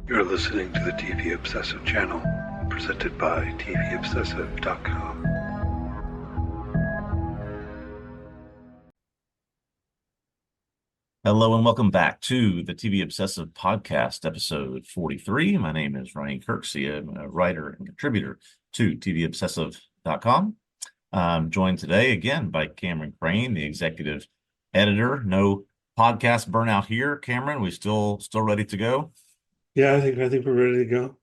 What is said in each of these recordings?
You're listening to the TV Obsessive channel, presented by TVObscast.com. Hello and welcome back to the TV Obsessive Podcast, episode 43. My name is Ryan Kirksey. I'm a writer and contributor to TVObsessive.com. I'm joined today again by Cameron Crane, the executive editor. No podcast burnout here, Cameron. We still ready to go? Yeah, I think we're ready to go.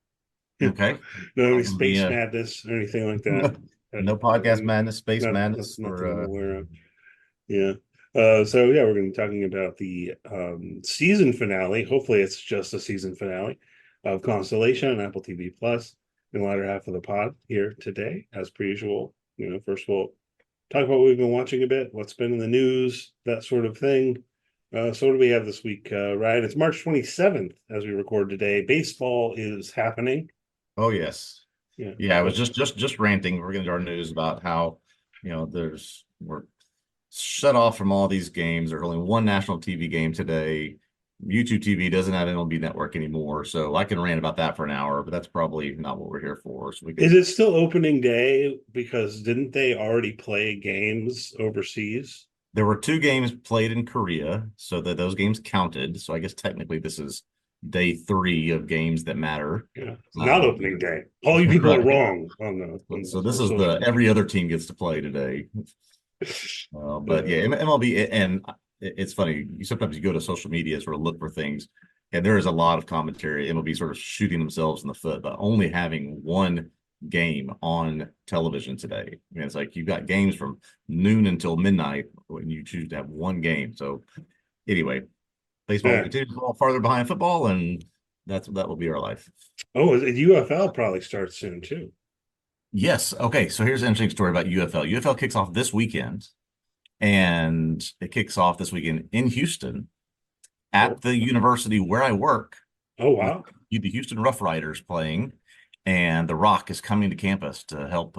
Okay. No space madness or anything like that. No podcast madness, space madness. Nothing I'm aware of. Yeah. We're going to be talking about the season finale. Hopefully, it's just a season finale of Constellation on Apple TV Plus in the latter half of the pod here today, as per usual. First we'll talk about what we've been watching a bit, what's been in the news, that sort of thing. So what do we have this week, Ryan? It's March 27th as we record today. Baseball is happening. Oh, yes. Yeah, I was just ranting. We're going to do our news about how, we're shut off from all these games. There's only one national TV game today. YouTube TV doesn't have MLB Network anymore. So I can rant about that for an hour, but that's probably not what we're here for. So Is it still opening day? Because didn't they already play games overseas? There were 2 games played in Korea, so that those games counted. So I guess technically this is day 3 of games that matter. Yeah, not opening day. All you people are wrong on the. So this is every other team gets to play today. But yeah, MLB, and it's funny. Sometimes you go to social media sort of look for things, and there is a lot of commentary. MLB sort of shooting themselves in the foot by only having one game on television today. I mean, it's like you've got games from noon until midnight when you choose to have one game. So anyway, baseball continues to fall farther behind football, and that will be our life. Oh, UFL probably starts soon too. Yes. Okay. So here's an interesting story about UFL. UFL kicks off this weekend, and it kicks off this weekend in Houston at the university where I work. Oh, wow. The Houston Rough Riders playing, and The Rock is coming to campus to help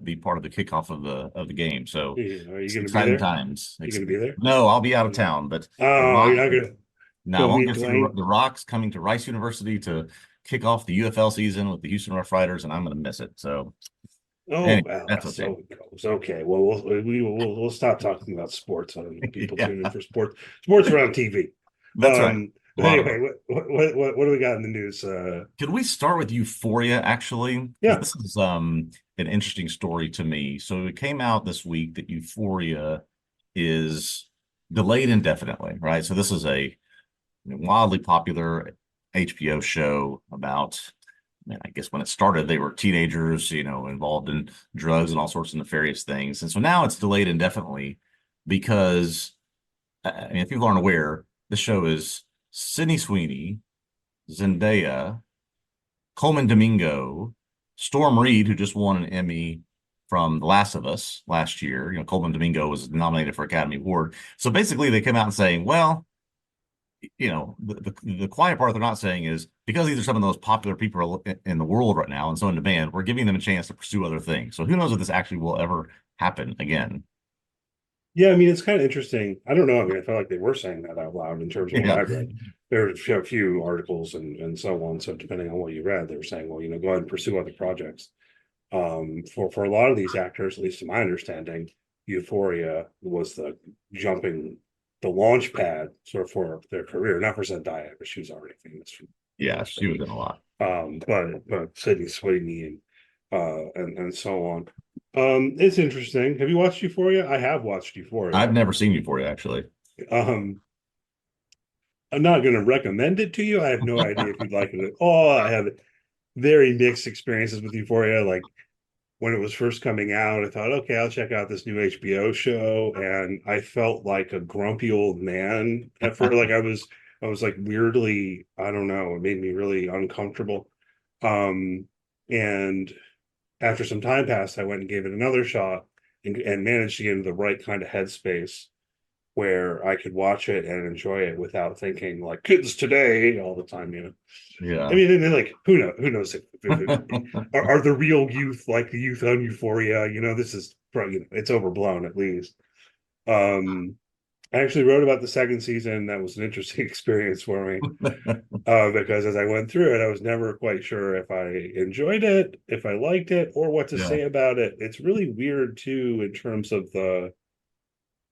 be part of the kickoff of the game. So are you going to be exciting there? times. Are you going to be there? No, I'll be out of town. But you're not going to. No, I won't get to The Rock's coming to Rice University to kick off the UFL season with the Houston Rough Riders, and I'm going to miss it. So. Anyway, that's okay. So it goes. Okay. Well, we'll stop talking about sports. I don't know people tune in for sports. Sports are on TV. That's right. Anyway, what do we got in the news? Could we start with Euphoria, actually? Yeah. This is an interesting story to me. So it came out this week that Euphoria is delayed indefinitely, right? So this is a wildly popular HBO show about, I guess when it started, they were teenagers, involved in drugs and all sorts of nefarious things. And so now it's delayed indefinitely because, if people aren't aware, the show is Sydney Sweeney, Zendaya, Coleman Domingo, Storm Reed, who just won an Emmy from The Last of Us last year. Coleman Domingo was nominated for Academy Award. So basically they came out and saying, well, the quiet part they're not saying is because these are some of the most popular people in the world right now and so in demand, we're giving them a chance to pursue other things. So who knows if this actually will ever happen again. Yeah, I mean, it's kind of interesting. I don't know. I mean, I felt like they were saying that out loud in terms of what I've read. There were a few articles and so on. So depending on what you read, they were saying, well, go ahead and pursue other projects. For a lot of these actors, at least to my understanding, Euphoria was the launch pad sort of for their career, not for Zendaya, but she was already famous. Yeah, she was in a lot. But Sydney Sweeney and so on. It's interesting. Have you watched Euphoria? I have watched Euphoria. I've never seen Euphoria, actually. I'm not going to recommend it to you. I have no idea if you'd like it at all. I have very mixed experiences with Euphoria. Like when it was first coming out, I thought, okay, I'll check out this new HBO show, and I felt like a grumpy old man at first. Like I was like weirdly, I don't know, it made me really uncomfortable. And after some time passed, I went and gave it another shot and managed to get into the right kind of headspace where I could watch it and enjoy it without thinking like kids today all the time, Yeah. I mean, and like who knows if are the real youth like the youth on Euphoria? This is probably it's overblown at least. I actually wrote about the second season. That was an interesting experience for me. because as I went through it, I was never quite sure if I enjoyed it, if I liked it, or what to Yeah. say about it. It's really weird too in terms of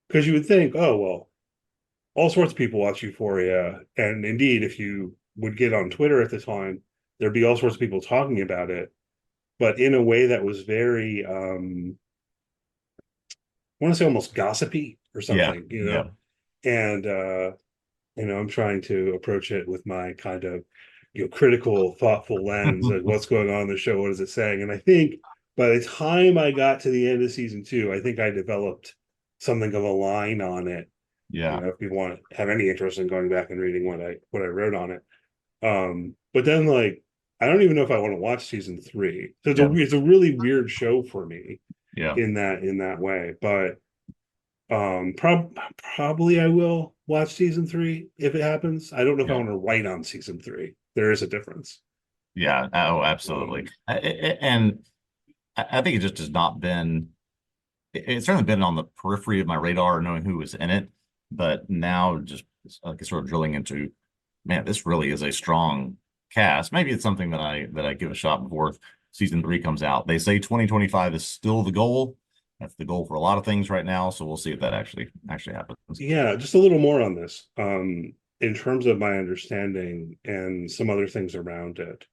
because you would think, oh well, all sorts of people watch Euphoria, and indeed, if you would get on Twitter at the time, there'd be all sorts of people talking about it, but in a way that was very, I want to say almost gossipy or Yeah. something, Yeah. and I'm trying to approach it with my kind of, critical, thoughtful lens of what's going on in the show, what is it saying? And I think by the time I got to the end of season 2, I think I developed something of a line on it. Yeah. If you want to have any interest in going back and reading what I wrote on it. But then like I don't even know if I want to watch season 3. So it's a really weird show for me Yeah. in that way. But probably I will watch season 3 if it happens. I don't know if I Yeah. want to write on season 3. There is a difference. Yeah. Oh, absolutely. And I think it just has not been, it's certainly been on the periphery of my radar, knowing who was in it. But now just like sort of drilling into, man, this really is a strong cast. Maybe it's something that I give a shot before season 3 comes out. They say 2025 is still the goal. That's the goal for a lot of things right now. So we'll see if that actually happens. Yeah, just a little more on this. In terms of my understanding and some other things around it.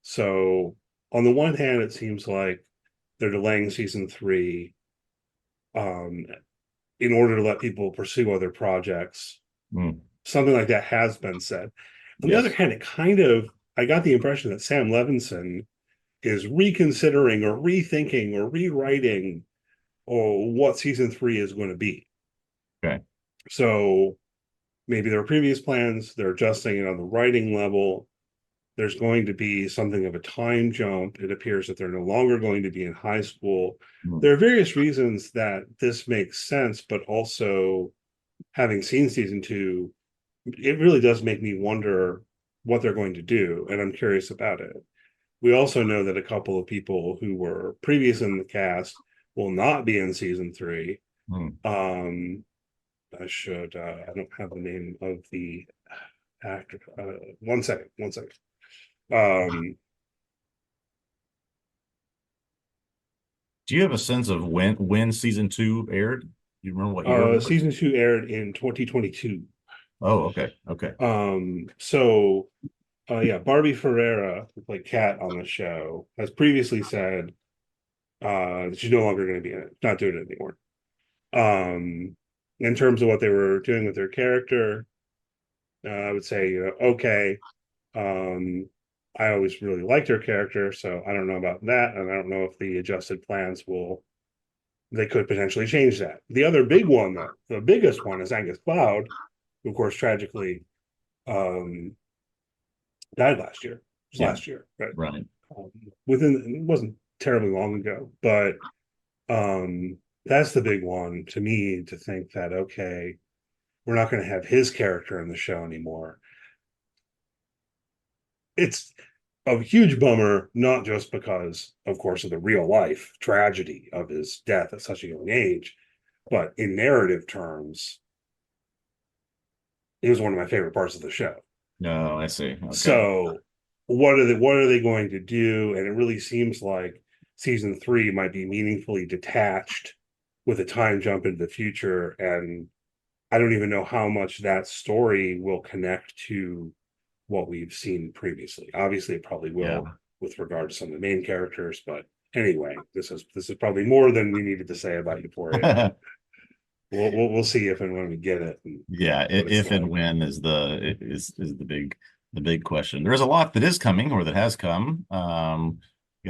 So on the one hand, it seems like they're delaying season 3 um in order to let people pursue other projects. Mm, Something like that has been said. On the other yes. hand, I got the impression that Sam Levinson is reconsidering or rethinking or rewriting what season 3 is going to be. Okay. So maybe there were previous plans, they're adjusting it on the writing level. There's going to be something of a time jump. It appears that they're no longer going to be in high school. Mm, There are various reasons that this makes sense, but also having seen season 2, it really does make me wonder what they're going to do, and I'm curious about it. We also know that a couple of people who were previous in the cast will not be in season 3. mm. Um, I don't have the name of the actor. One second. Um, Do you have a sense of when season 2 aired? Do you remember what year it was? season 2 aired in 2022. Oh, okay. Okay. So yeah, Barbie Ferreira, who played Kat on the show, has previously said that she's no longer going to be in it, not doing it anymore. In terms of what they were doing with their character, I would say, okay. Um, I always really liked her character, so I don't know about that, and I don't know if the adjusted plans they could potentially change that. The other big one, though, the biggest one is Angus Cloud, who, of course, tragically um, died last year. It was Yeah. last year, right? Right. It wasn't terribly long ago, but that's the big one to me, to think that, okay, we're not going to have his character in the show anymore. It's a huge bummer, not just because, of course, of the real life tragedy of his death at such a young age, but in narrative terms, it was one of my favorite parts of the show. No, I see. Okay. So what are they going to do? And it really seems like season 3 might be meaningfully detached with a time jump into the future. And I don't even know how much that story will connect to what we've seen previously. Obviously, it probably Yeah. will with regard to some of the main characters, but anyway, this is probably more than we needed to say about Euphoria. We'll see if and when we get it. Yeah, What it's if and like. when is the big question. There's a lot that is coming or that has come. You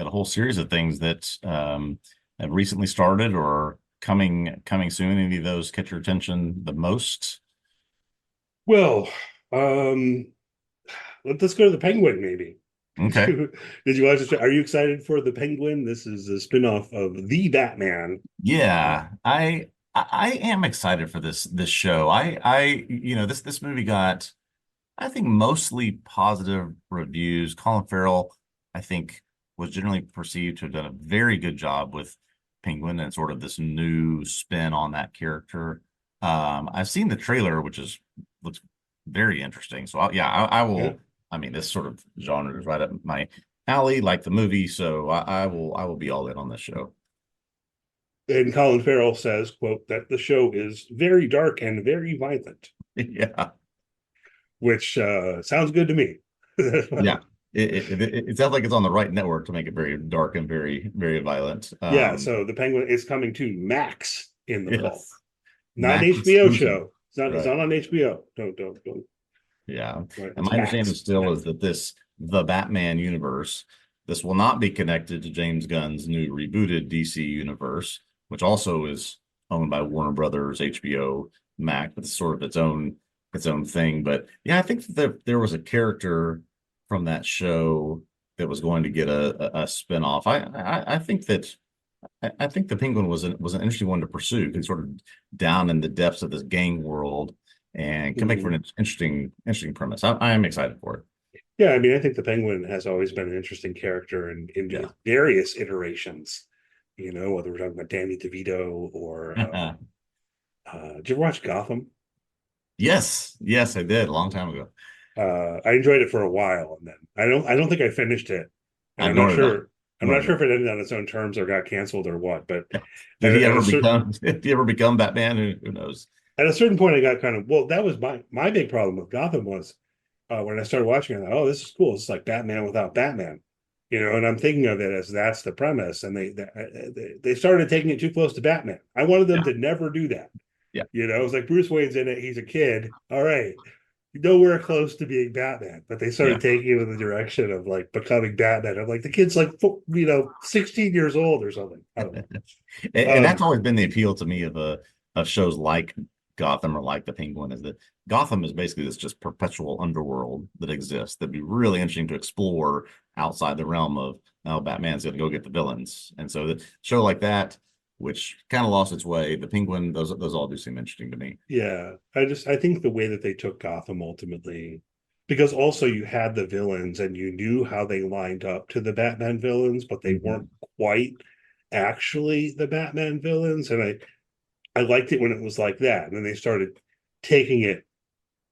got a whole series of things that have recently started or coming soon. Any of those catch your attention the most? Well, let's go to the Penguin, maybe. Okay. Did you watch this? Are you excited for the Penguin? This is a spinoff of the Batman. Yeah, I am excited for this show. This movie got, I think, mostly positive reviews. Colin Farrell, I think, was generally perceived to have done a very good job with Penguin and sort of this new spin on that character. I've seen the trailer, which looks very interesting. So yeah, I will Yeah. I mean, this sort of genre is right up my alley, like the movie. So I will be all in on this show. And Colin Farrell says, quote, that the show is very dark and very violent, Yeah. which sounds good to me. Yeah. It sounds like it's on the right network to make it very dark and very, very violent. Yeah, so the Penguin is coming to Max in the fall. Yes. Not an Max HBO exclusive. show. It's Right. not on HBO. Don't. Yeah. Right, And it's my understanding Max. still is that the Batman universe, this will not be connected to James Gunn's new rebooted DC universe, which also is owned by Warner Brothers, HBO, Max, but it's sort of its own thing. But yeah, I think that there was a character from that show that was going to get a spinoff. I think that I think the Penguin was an interesting one to pursue, because sort of down in the depths of this gang world, and can make for Mhm. an interesting premise. I am excited for it. Yeah, I mean, I think the Penguin has always been an interesting character in Yeah. various iterations. You know, whether we're talking about Danny DeVito or did you ever watch Gotham? Yes, I did a long time ago. I enjoyed it for a while, and then I don't think I finished it, and I nor did I. I'm Nor not did sure if it ended on its own terms or got canceled or what. But I. Did he at ever a certain become? Did he ever become Batman? Who knows? at a certain point, I got kind of, well, that was my big problem with Gotham was when I started watching it. I thought, oh, this is cool. It's like Batman without Batman, you know. And I'm thinking of it as that's the premise, and they started taking it too close to Batman. I wanted them Yeah, to never do that. yeah, You know, it was like Bruce Wayne's in it. He's a kid. All right, nowhere close to being Batman, but they yeah. started taking him in the direction of like becoming Batman. I'm like, the kid's like, 16 years old or something. I don't know. And that's always been the appeal to me of shows like Gotham or like the Penguin, is that Gotham is basically this just perpetual underworld that exists that'd be really interesting to explore outside the realm of, oh, Batman's gonna go get the villains. And so the show like that, which kind of lost its way, the Penguin, those all do seem interesting to me. Yeah, I think the way that they took Gotham ultimately, because also you had the villains and you knew how they lined up to the Batman villains, but they weren't Mhm. quite actually the Batman villains. And I liked it when it was like that. And then they started taking it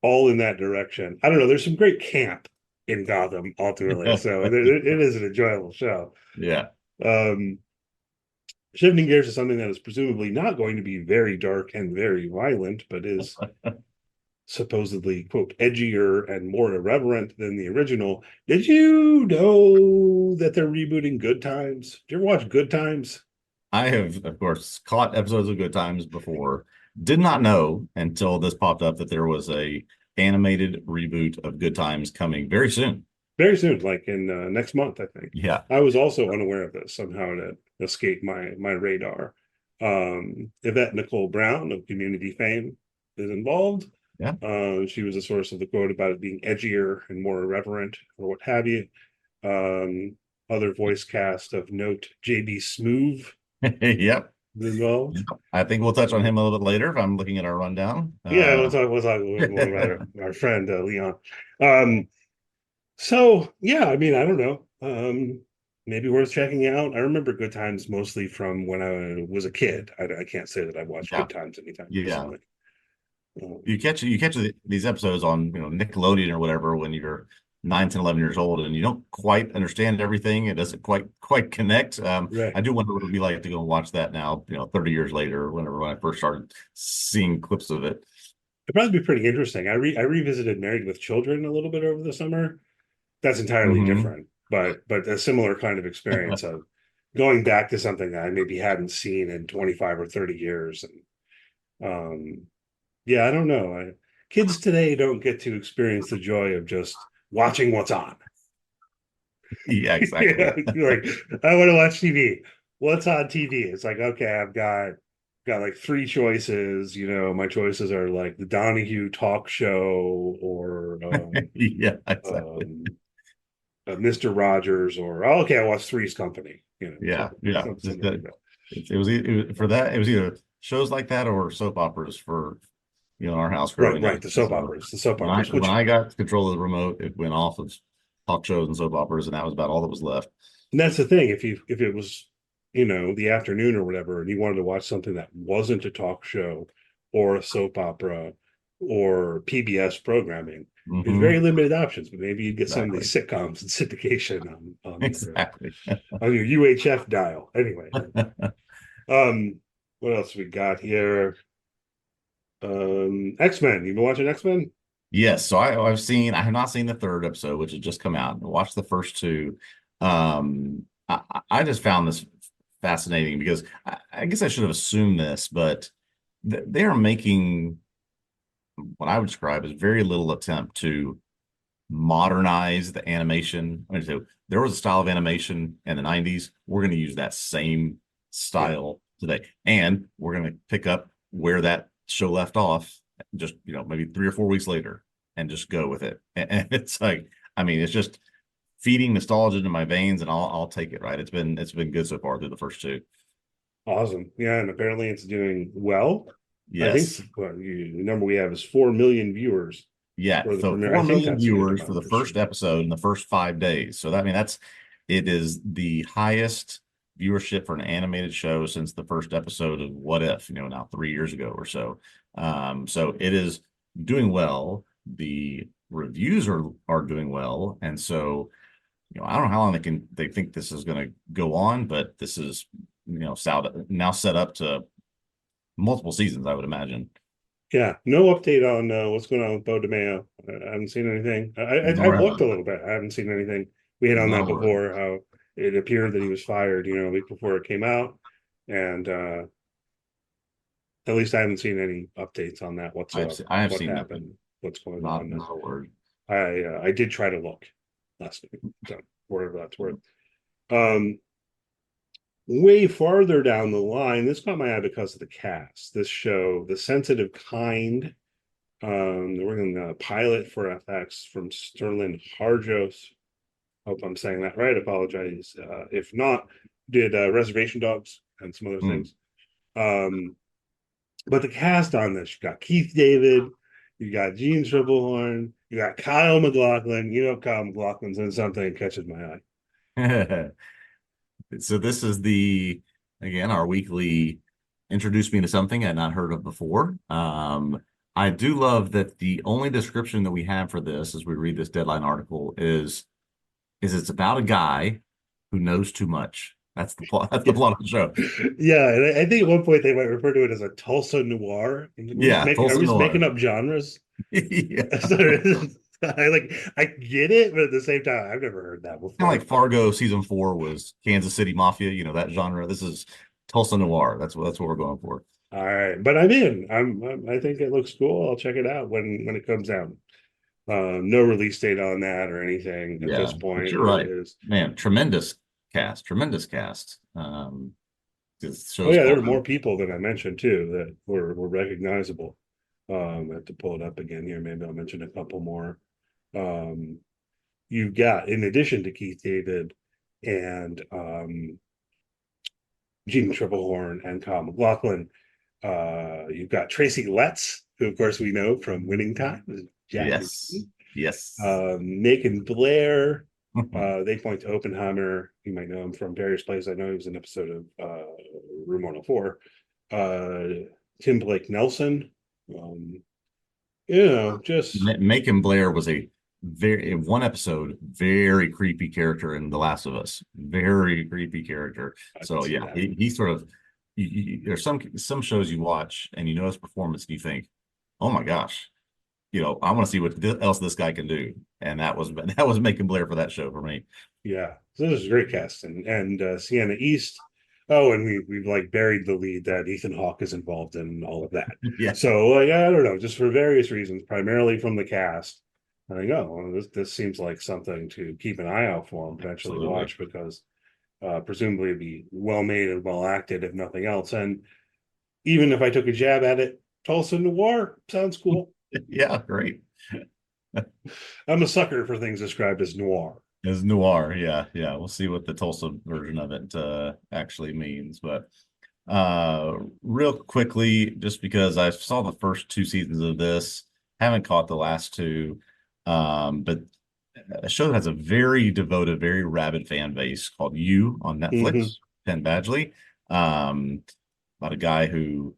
all in that direction. I don't know. There's some great camp in Gotham ultimately, so it is an enjoyable show. Yeah. Um, Shifting gears to something that is presumably not going to be very dark and very violent, but is supposedly, quote, edgier and more irreverent than the original. Did you know that they're rebooting Good Times? Did you ever watch Good Times? I have, of course, caught episodes of Good Times before. Did not know until this popped up that there was a animated reboot of Good Times coming very soon. Very soon, like in next month, I think. Yeah. I was also unaware of this. Somehow it escaped my radar. Yvette Nicole Brown of Community fame is involved. Yeah. She was a source of the quote about it being edgier and more irreverent, or what have you. Other voice cast of note: JB Smoove Yep. is involved. I think we'll touch on him a little bit later if I'm looking at our rundown. Yeah, we'll talk a little more about our friend Leon. So yeah, I mean, I don't know. Maybe worth checking out. I remember Good Times mostly from when I was a kid. I can't say that I watched Yeah. Good Times anytime Yeah. recently. You catch these episodes on, Nickelodeon or whatever when you're 9, 10, 11 years old, and you don't quite understand everything. It doesn't quite connect. Right. I do wonder what it would be like to go and watch that now, 30 years later, when I first started seeing clips of it. It'd probably be pretty interesting. I revisited Married with Children a little bit over the summer. That's entirely Mhm. different, but a similar kind of experience of going back to something that I maybe hadn't seen in 25 or 30 years. And yeah, I don't know. Kids today don't get to experience the joy of just watching what's on. Yeah, exactly. Yeah, like, I want to watch TV. What's on TV? It's like, okay, I've got like three choices. You know, my choices are like the Donahue talk show or Yeah, exactly. um, Mr. Rogers, or oh, okay, I watched Three's Company. You know, Yeah, yeah. Just something like that that. for that, it was either shows like that or soap operas for our house Right, growing right. up. So The soap when I operas, when which, I got control of the remote, it went off of talk shows and soap operas, and that was about all that was left. and that's the thing. If it was, the afternoon or whatever, and you wanted to watch something that wasn't a talk show or a soap opera, or PBS programming. There's Hmm. very limited options, but maybe you get some of Exactly. these sitcoms and syndication Exactly. on your UHF dial. Anyway, what else we got here? X-Men. You been watching X-Men? Yes, so I have not seen the third episode, which has just come out. I watched the first two. I just found this fascinating because I guess I should have assumed this, but they are making what I would describe as very little attempt to modernize the animation. I mean, so there was a style of animation in the 90s. We're going to use that same Yeah, style today. And we're going to pick up where that show left off, just, maybe 3 or 4 weeks later and just go with it. And it's like, I mean, it's just feeding nostalgia into my veins and I'll take it, right? It's been good so far through the first two. awesome. Yeah, and apparently it's doing well. I think Yes. the number we have is 4 million viewers Yeah, for the so premiere. I four think million that's good viewers for amount the for first sure. episode in the first 5 days. So that, I mean, it is the highest viewership for an animated show since the first episode of What If, now 3 years ago or so. So it is doing well. The reviews are doing well, and so I don't know how long they think this is going to go on, but this is now set up to multiple seasons, I would imagine. Yeah, no update on what's going on with Bo DeMeo. I haven't seen anything. Nor I've have looked a I. little bit. I haven't seen anything. We hit on Not that a word. before, how it appeared that he was fired, a week before it came out. And at least I haven't seen any updates on that whatsoever. I have What seen nothing. happened? What's going Not on? not a word. I did try to look last week, so whatever that's worth. Um, Way farther down the line, this caught my eye because of the cast. This show, The Sensitive Kind, we're in the pilot for FX from Sterling Harjos. Hope I'm saying that right. Apologize if not. Did Reservation Dogs and some other Hmm. things. Um, but the cast on this, you got Keith David, you got Gene Triplehorn, you got Kyle McLaughlin. Kyle McLaughlin's in something that catches my eye. So this is again, our weekly introduce me to something I'd not heard of before. I do love that the only description that we have for this as we read this Deadline article is it's about a guy who knows too much. That's the plot. That's the Yeah. plot of the show. Yeah, and I think at one point they might refer to it as a Tulsa noir. Yeah, Are Tulsa we just making Noir. up genres? Yeah. I get it, but at the same time, I've never heard that Kind of before. like Fargo season 4 was Kansas City Mafia, that genre. This is Tulsa Noir. That's what we're going for. All right, but I'm in. I think it looks cool. I'll check it out when it comes out. No release date on that or anything at Yeah, this but point. you're It right, is. man. Tremendous cast, tremendous cast. This Oh show's yeah, there called. were more people than I mentioned too that were recognizable. I have to pull it up again here. Maybe I'll mention a couple more. Um, you've got, in addition to Keith David and Gene Triplehorn and Kyle McLaughlin, you've got Tracy Letts, who of course we know from Winning Time, as Jack Yes, Newton. yes. Macon Blair. They point to Oppenheimer. You might know him from various places. I know he was in an episode of Room 104. Tim Blake Nelson. Um, just Macon Blair was a very in one episode very creepy character in The Last of Us. Very creepy character. I can So see yeah, that. he sort of. There's some shows you watch and you know his performance and you think, oh my gosh, I want to see what else this guy can do. And that was Macon Blair for that show for me. Yeah, so this is a great cast, and Sienna East. Oh, and we've like buried the lead that Ethan Hawke is involved in all of that. Yeah, So like I don't know, just for various reasons, primarily from the cast. I think, oh, well, this seems like something to keep an eye out for and potentially absolutely. watch because presumably it'd be well made and well acted, if nothing else. And even if I took a jab at it, Tulsa Noir sounds cool. Yeah, great. I'm a sucker for things described as noir. As noir, yeah, yeah. We'll see what the Tulsa version of it actually means. But real quickly, just because I saw the first 2 seasons of this, haven't caught the last two, but a show that has a very devoted, very rabid fan base called You on Mm-hmm. Netflix, Penn Badgley, about a guy who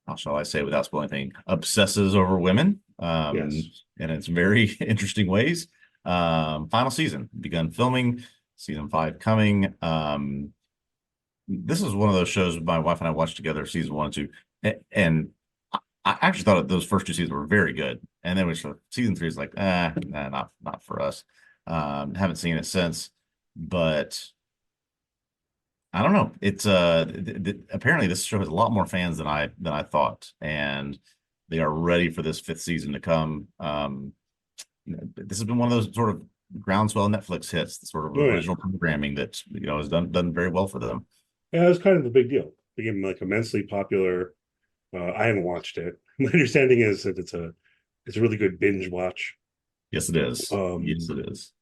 how shall I say without spoiling anything, obsesses over women, Yes. and it's very interesting ways. Final season begun filming, season 5 coming. This is one of those shows my wife and I watched together, season 1 and 2, and I actually thought that those first 2 seasons were very good, and then season 3 is like, nah, not for us. Haven't seen it since, but I don't know. It's apparently this show has a lot more fans than I thought, and they are ready for this 5th season to come. This has been one of those sort of groundswell Netflix hits, the sort of Oh, yeah. original programming that has done very well for them. Yeah, it was kind of a big deal. Became like immensely popular. I haven't watched it. My understanding is that it's a really good binge watch. Yes, it is. Um, Yes, it is.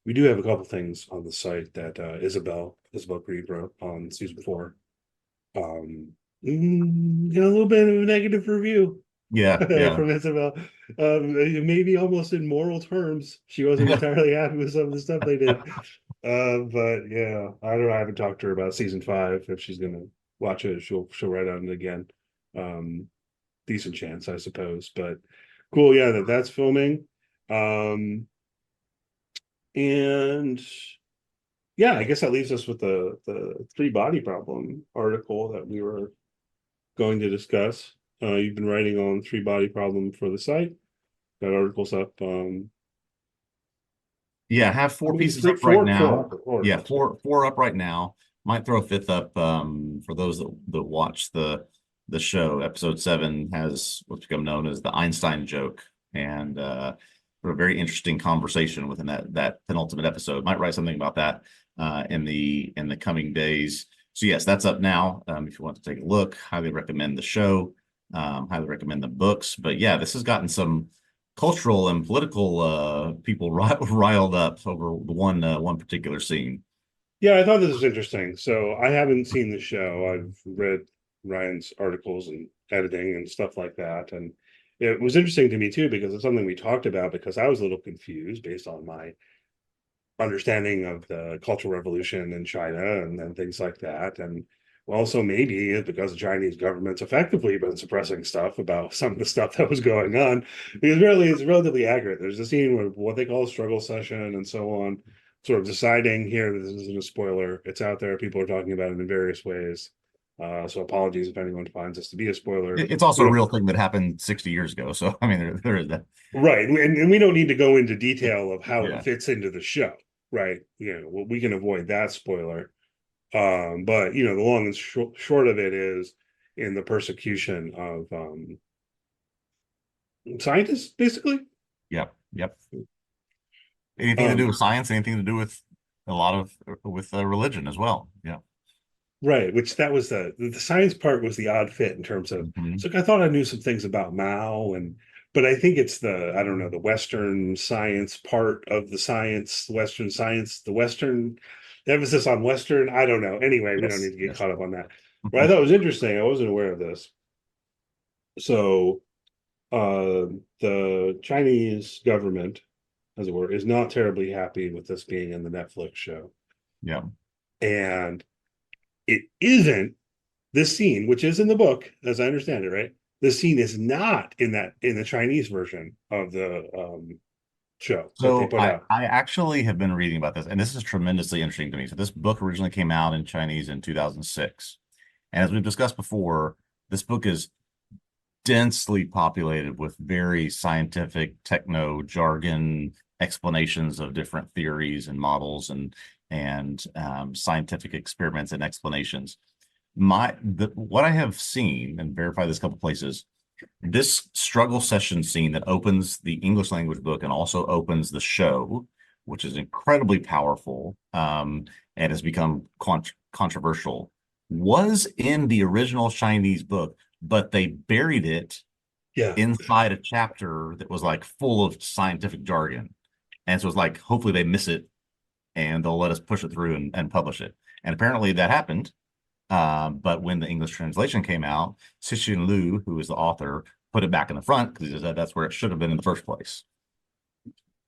We do have a couple things on the site that Isabel Creed wrote on season 4. Got a little bit of a negative review Yeah, from Isabel. Maybe almost in moral terms, she wasn't entirely happy with some of the stuff they did. But yeah, I don't know. I haven't talked to her about season 5. If she's gonna watch it, she'll write on it again. Decent chance, I suppose. But cool, yeah, that's filming. And yeah, I guess that leaves us with the 3-body problem article that we were going to discuss. You've been writing on 3-body problem for the site. That article's up. Yeah, I have 4 pieces up right now. Yeah, four up right now. Might throw a 5th up for those that watch the show. Episode 7 has what's become known as the Einstein joke, and for a very interesting conversation within that penultimate episode. Might write something about that in the coming days. So yes, that's up now. If you want to take a look, highly recommend the show. Highly recommend the books. But yeah, this has gotten some cultural and political people riled up over one particular scene. Yeah, I thought this was interesting. So I haven't seen the show. I've read Ryan's articles and editing and stuff like that. And it was interesting to me too, because it's something we talked about, because I was a little confused based on my understanding of the Cultural Revolution in China and things like that. And also maybe it's because the Chinese government's effectively been suppressing stuff about some of the stuff that was going on. Because really, it's relatively accurate. There's a scene with what they call a struggle session and so on, sort of deciding here, this isn't a spoiler. It's out there. People are talking about it in various ways. So apologies if anyone finds this to be a spoiler. It's also a real thing that happened 60 years ago. So, I mean, there is that. Right. And we don't need to go into detail of how it fits into the show. Right. We can avoid that spoiler. But the long and short of it is in the persecution of scientists, basically. Yep. Anything to do with science, anything to do with a lot of religion as well. Yeah. Right, which that was the science part was the odd fit in terms of so I thought I knew some things about Mao, but I think it's I don't know, the Western science part of the science, the Western emphasis on Western. I don't know. Anyway, we don't need to get caught up on that. But I thought it was interesting. I wasn't aware of this. So the Chinese government, as it were, is not terribly happy with this being in the Netflix show. Yeah. And it isn't this scene, which is in the book, as I understand it, right? This scene is not in the Chinese version of the show that they put out. I actually have been reading about this, and this is tremendously interesting to me. So this book originally came out in Chinese in 2006. And as we've discussed before, this book is densely populated with very scientific techno jargon explanations of different theories and models and scientific experiments and explanations. What I have seen and verified this a couple places, this struggle session scene that opens the English language book and also opens the show, which is incredibly powerful and has become controversial, was in the original Chinese book, but they buried it inside a chapter that was like full of scientific jargon. And so it's like, hopefully they miss it and they'll let us push it through and publish it. And apparently that happened. But when the English translation came out, Cixin Liu, who is the author, put it back in the front because he said that's where it should have been in the first place.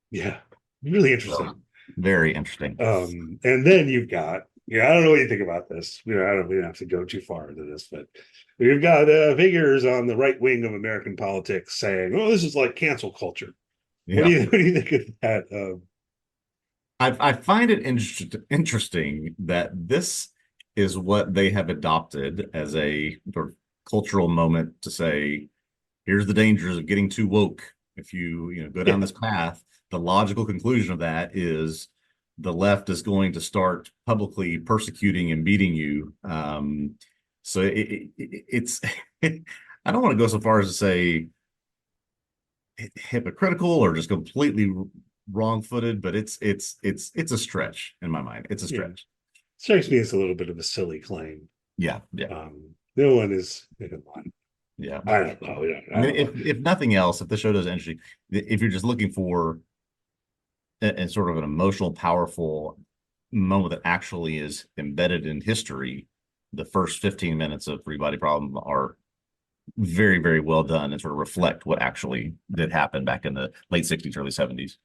Yeah, really interesting. So, very interesting. And then you've got Yeah, I don't know what you think about this. I don't. We don't have to go too far into this, but we've got figures on the right wing of American politics saying, "Oh, this is like cancel culture." Yeah. What do you think of that? I find it interesting that this is what they have adopted as a sort of cultural moment to say, here's the dangers of getting too woke. If you go Yeah, down this path, the logical conclusion of that is the left is going to start publicly persecuting and beating you. So it's I don't want to go so far as to say hypocritical or just completely wrong-footed, but it's a stretch in my mind. It's a yeah. stretch. Strikes me as a little bit of a silly claim. Yeah, yeah, No one is. yeah. I don't know. I mean, if nothing else, if the show does interesting, if you're just looking for a sort of an emotional, powerful moment that actually is embedded in history, the first 15 minutes of Three Body Problem are very, very well done and sort of reflect what actually did happen back in the late 60s, early 70s.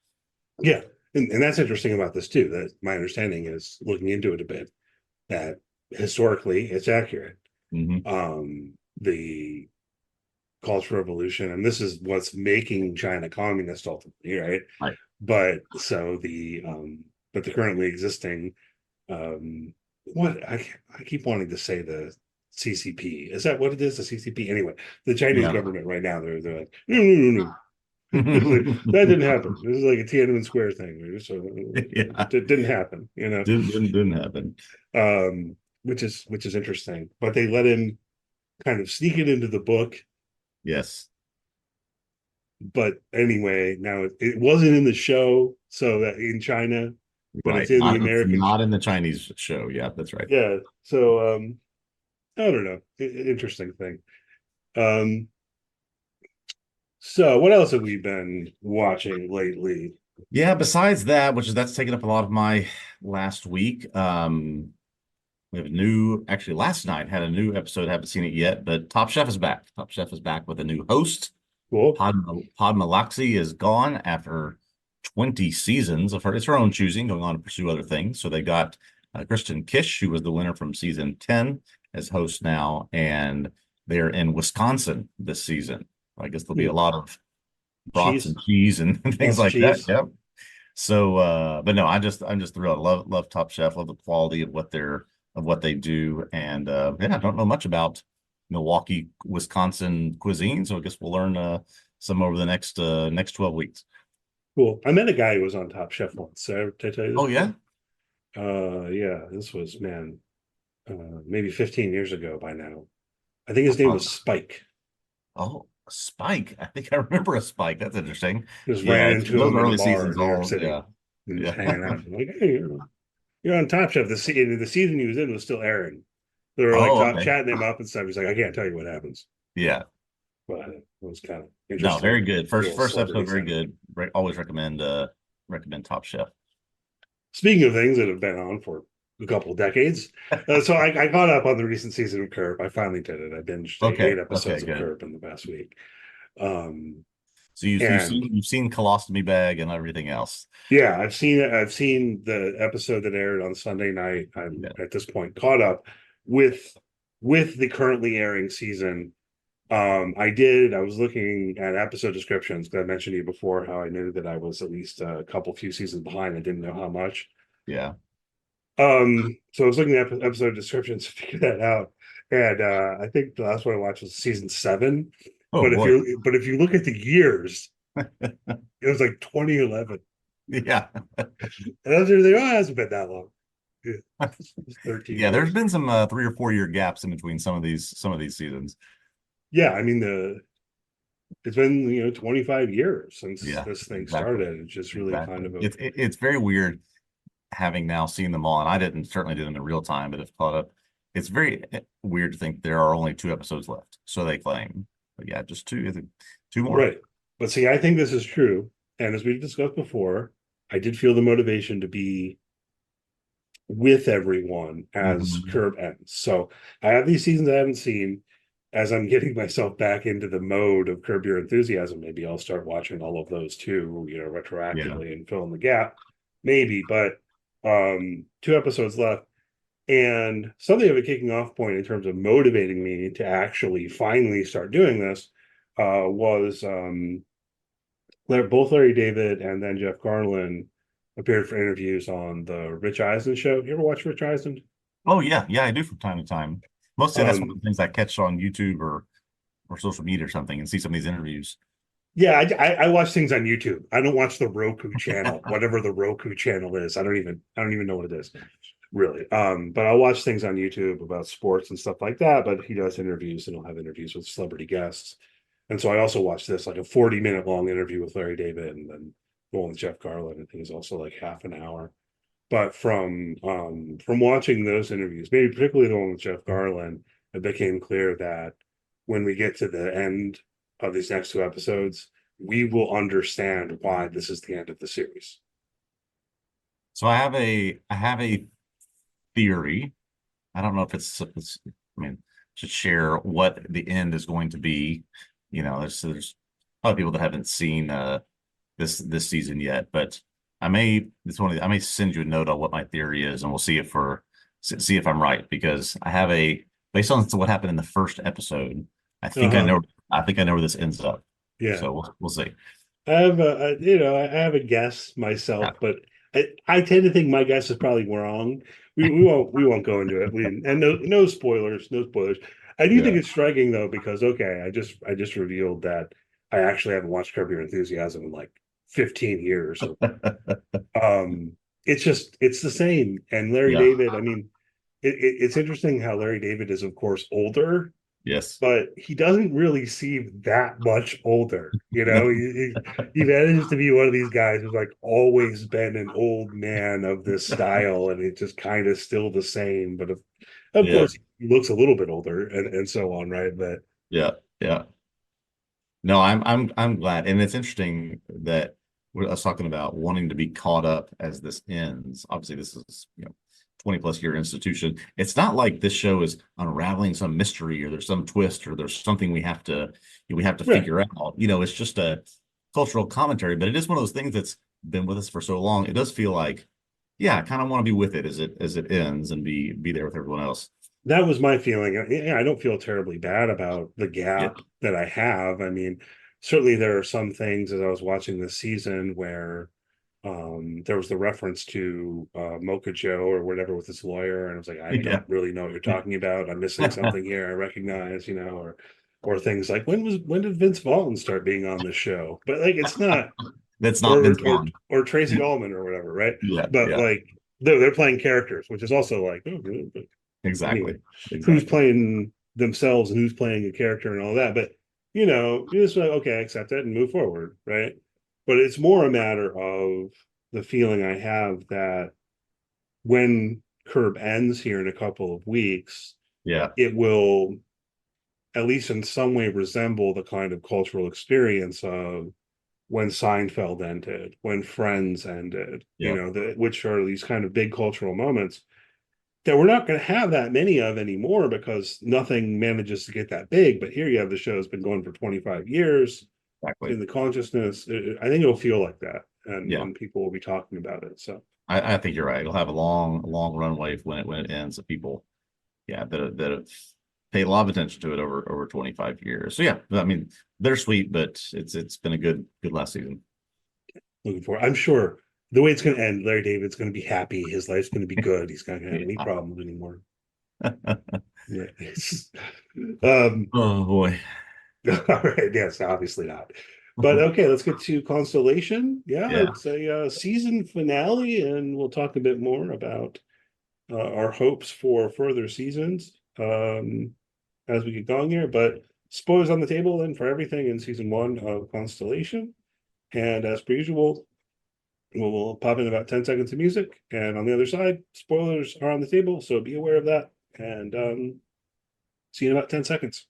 Yeah, and that's interesting about this too. That my understanding is looking into it a bit that historically it's accurate. Mm-hmm. The Cultural Revolution, and this is what's making China communist ultimately, right? Right. But the currently existing what I keep wanting to say the CCP. Is that what it is? The CCP? Anyway, the Chinese Yeah. government right now, they're like, no. It's like, that didn't happen. This is like a Tiananmen Square thing. So Yeah. it didn't happen, Didn't happen. which is interesting. But they let him kind of sneak it into the book. Yes. But anyway, now it wasn't in the show, so that in China, but Right. it's in the Not, it's American. not in the Chinese show. Yeah, that's right. Yeah. So I don't know. Interesting thing. Um, so what else have we been watching lately? Yeah, besides that, that's taken up a lot of my last week. We have a new, actually last night had a new episode, haven't seen it yet, but Top Chef is back. Top Chef is back with a new host. Cool. Padma Laxi is gone after 20 seasons of her. It's her own choosing, going on to pursue other things. So they got Kristen Kish, who was the winner from season 10, as host now, and they're in Wisconsin this season. I guess there'll be a lot of brats Cheese. and cheese and things Lots of like that. cheese. Yep. So, but no, I'm just thrilled. Love Top Chef. Love the quality of what they do, and yeah, I don't know much about Milwaukee, Wisconsin cuisine, so I guess we'll learn some over the next 12 weeks. Cool. I met a guy who was on Top Chef once. Did I tell you this? Oh yeah. Yeah. This was maybe 15 years ago by now. I think his name was Spike. Oh, Spike. I think I remember a Spike. That's interesting. Just Yeah, ran into those him in a early bar seasons, in New York all City. yeah, And yeah, just hanging out. I'm like, hey, you're on Top Chef. The season he was in was still airing. They were like Oh, okay. chatting him up and stuff. He's like, I can't tell you what happens. Yeah. But it was kind of No, interesting. very good. First episode, Celebrity very setting. good. Always recommend Top Chef. Speaking of things that have been on for a couple of decades, so I caught up on the recent season of Curb. I finally did it. I binged Okay. 8 episodes of Good. Curb in the past week. Um, So you've and seen Colostomy Bag and everything else. yeah, I've seen it. I've seen the episode that aired on Sunday night. I'm Yeah. at this point caught up with the currently airing season. I was looking at episode descriptions because I mentioned to you before how I knew that I was at least a few seasons behind. I didn't know how much. Yeah. So I was looking at episode descriptions to figure that out. And I think the last one I watched was season 7. Oh But boy. if you look at the years, it was like 2011. Yeah. And I was thinking, oh, it hasn't been that long. Yeah, 13 Yeah, there's years. been some 3 or 4 year gaps in between some of these seasons. Yeah, I mean it's been 25 years since Yeah, this thing exactly. started. It's just really kind of It's very weird having now seen them all, and I certainly didn't in real time, but have caught up. It's very weird to think there are only 2 episodes left, so they claim. But yeah, just two more. right. But see, I think this is true. And as we've discussed before, I did feel the motivation to be with everyone as Mhm. Curb ends. So I have these seasons I haven't seen. As I'm getting myself back into the mode of Curb Your Enthusiasm, maybe I'll start watching all of those too, retroactively and fill in the gap. Maybe, but 2 episodes left. And something of a kicking off point in terms of motivating me to actually finally start doing this was both Larry David and then Jeff Garlin appeared for interviews on the Rich Eisen show. You ever watch Rich Eisen? Oh yeah, yeah, I do from time to time. Mostly that's one of Um, the things I catch on YouTube or social media or something and see some of these interviews. yeah, I watch things on YouTube. I don't watch the Roku channel, whatever the Roku channel is. I don't even know what it is, really. But I'll watch things on YouTube about sports and stuff like that. But he does interviews and he'll have interviews with celebrity guests. And so I also watched this like a 40-minute long interview with Larry David, and then the one with Jeff Garland, I think is also like half an hour. But from watching those interviews, maybe particularly the one with Jeff Garland, it became clear that when we get to the end of these next two episodes, we will understand why this is the end of the series. So I have a theory. I don't know if it's I mean, should share what the end is going to be. There's a lot of people that haven't seen this season yet, but I may send you a note on what my theory is, and we'll see if I'm right, because I have a based on what happened in the first episode. I think I Uh-huh. know I think I know where this ends up. Yeah. So we'll see. I have a guess Yeah. myself, but I tend to think my guess is probably wrong. We won't go into it. And no spoilers, no spoilers. I do think Yeah. it's striking though, because okay, I just revealed that I actually haven't watched Curb Your Enthusiasm in like 15 years. It's the same. And Larry Yeah. David, I mean, it's interesting how Larry David is of course older, Yes. but he doesn't really seem that much older. He manages to be one of these guys who's like always been an old man of this style, and it's just kind of still the same. But of Yeah. course, he looks a little bit older, and so on, right? But Yeah. Yeah. No, I'm glad, and it's interesting that we're us talking about wanting to be caught up as this ends. Obviously, this is 20 plus year institution. It's not like this show is unraveling some mystery or there's some twist or there's something we have to right, figure out. It's just a cultural commentary, but it is one of those things that's been with us for so long. It does feel like, yeah, I kind of want to be with it as it ends and be there with everyone else. that was my feeling. Yeah, I don't feel terribly bad about the Yeah. gap that I have. I mean, certainly there are some things as I was watching this season where there was the reference to Mocha Joe or whatever with his lawyer, and I was like, I Yeah. don't really know what you're talking about. I'm missing something here. I recognize, or things like when did Vince Vaughn start being on the show? But like, it's not, That's not or Vince or Vaughn. or Tracy Ullman or whatever, right? Yeah. But Yeah. like, they're playing characters, which is also like, oh, really? But anyway, Exactly. who's Exactly. playing themselves and who's playing a character and all that? But you just like, okay, accept it and move forward, right? But it's more a matter of the feeling I have that when Curb ends here in a couple of weeks, Yeah. it will at least in some way resemble the kind of cultural experience of when Seinfeld ended, when Friends ended, Yeah. which are these kind of big cultural moments that we're not going to have that many of anymore because nothing manages to get that big. But here you have the show's been going for 25 years Exactly. in the consciousness. I think it'll feel like that, and Yeah. people will be talking about it. So I think you're right. It'll have a long runway when it ends of people, yeah, that have paid a lot of attention to it over 25 years. So yeah, I mean, they're sweet, but it's been a good last season. looking forward. I'm sure the way it's going to end, Larry David's going to be happy. His life's going to be good. He's not going to have any Yeah. problems anymore. Yeah. um, Oh boy. all right. Yes, obviously not. But okay, let's get to Constellation. Yeah, Yeah. it's a season finale, and we'll talk a bit more about our hopes for further seasons as we get going here. But spoilers on the table then for everything in season one of Constellation. And as per usual, we'll pop in about 10 seconds of music. And on the other side, spoilers are on the table. So be aware of that. And see you in about 10 seconds.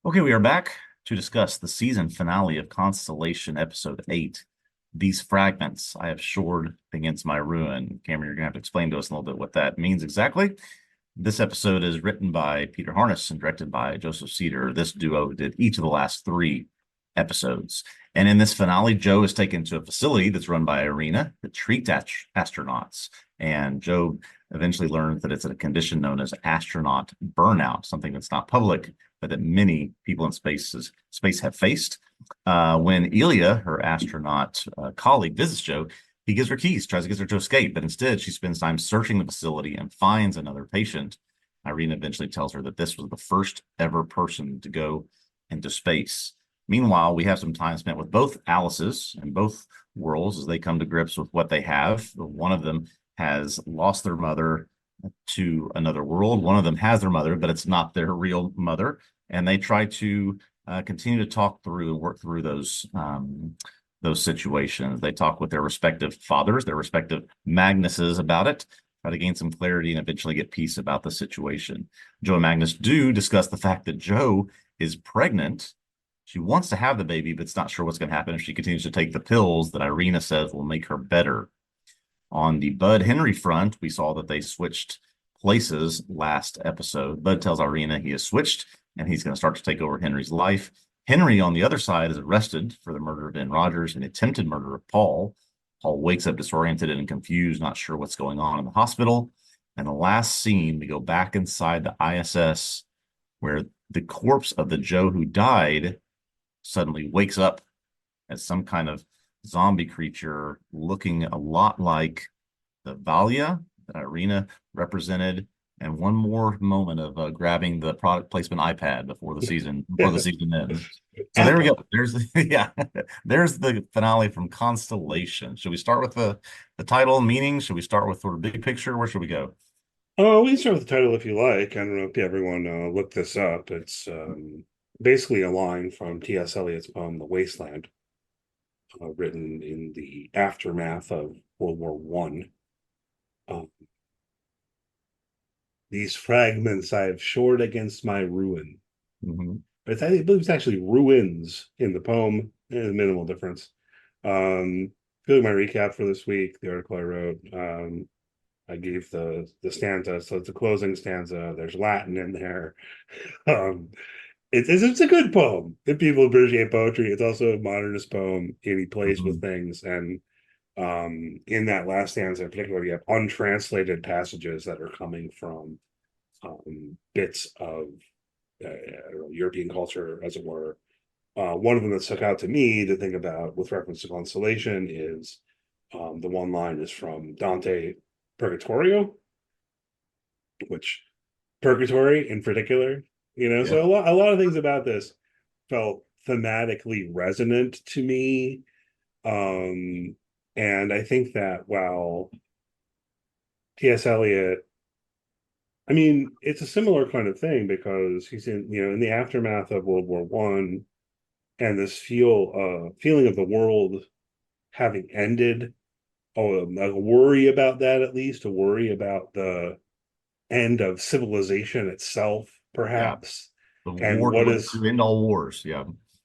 Okay, we are back to discuss the season finale of Constellation episode 8. these fragments I have shored against my ruin. Cameron, you're going to have to explain to us a little bit what that means exactly. This episode is written by Peter Harness and directed by Joseph Cedar. This duo did each of the last 3 episodes. And in this finale, Joe is taken to a facility that's run by Irina that treats astronauts. And Joe eventually learns that it's a condition known as astronaut burnout, something that's not public, but that many people in space have faced. When Ilya, her astronaut colleague, visits Joe, he gives her keys, tries to get her to escape, but instead she spends time searching the facility and finds another patient. Irina eventually tells her that this was the first ever person to go into space. Meanwhile, we have some time spent with both Alices and both worlds as they come to grips with what they have. One of them has lost their mother to another world. One of them has their mother, but it's not their real mother. And they try to continue to talk through and work through those situations. They talk with their respective fathers, their respective Magnuses about it, try to gain some clarity and eventually get peace about the situation. Joe and Magnus do discuss the fact that Joe is pregnant. She wants to have the baby, but it's not sure what's going to happen if she continues to take the pills that Irina says will make her better. On the Bud Henry front, we saw that they switched places last episode. Bud tells Irina he has switched and he's going to start to take over Henry's life. Henry, on the other side, is arrested for the murder of Ben Rogers and attempted murder of Paul. Paul wakes up disoriented and confused, not sure what's going on in the hospital. And the last scene, we go back inside the ISS where the corpse of the Joe who died suddenly wakes up as some kind of zombie creature looking a lot like the Valia that Irina represented. And one more moment of grabbing the product placement iPad before the season ends. So there we go. There's there's the finale from Constellation. Should we start with the title meaning? Should we start with sort of big picture? Where should we go? Oh, we can start with the title if you like. I don't know if everyone looked this up. It's basically a line from T.S. Eliot's poem "The Wasteland," written in the aftermath of World War One. These fragments I have shored against my ruin. Mm-hmm. But I believe it's actually ruins in the poem. There's minimal difference. Feeling my recap for this week, the article I wrote, I gave the stanza. So it's a closing stanza. There's Latin in there. It's a good poem. If people appreciate poetry, it's also a modernist poem. And he plays with things. And in that last stanza in particular, you have untranslated passages that are coming from bits of European culture, as it were. One of them that stuck out to me to think about with reference to Constellation is the one line is from Dante Purgatorio, which Purgatory in particular, so a lot of things about this felt thematically resonant to me. And I think that while T.S. Eliot, I mean, it's a similar kind of thing because he's in the aftermath of World War One, and this feeling of the world having ended, a worry about that, at least a worry about the end of civilization itself, perhaps. The And war what is to end all wars?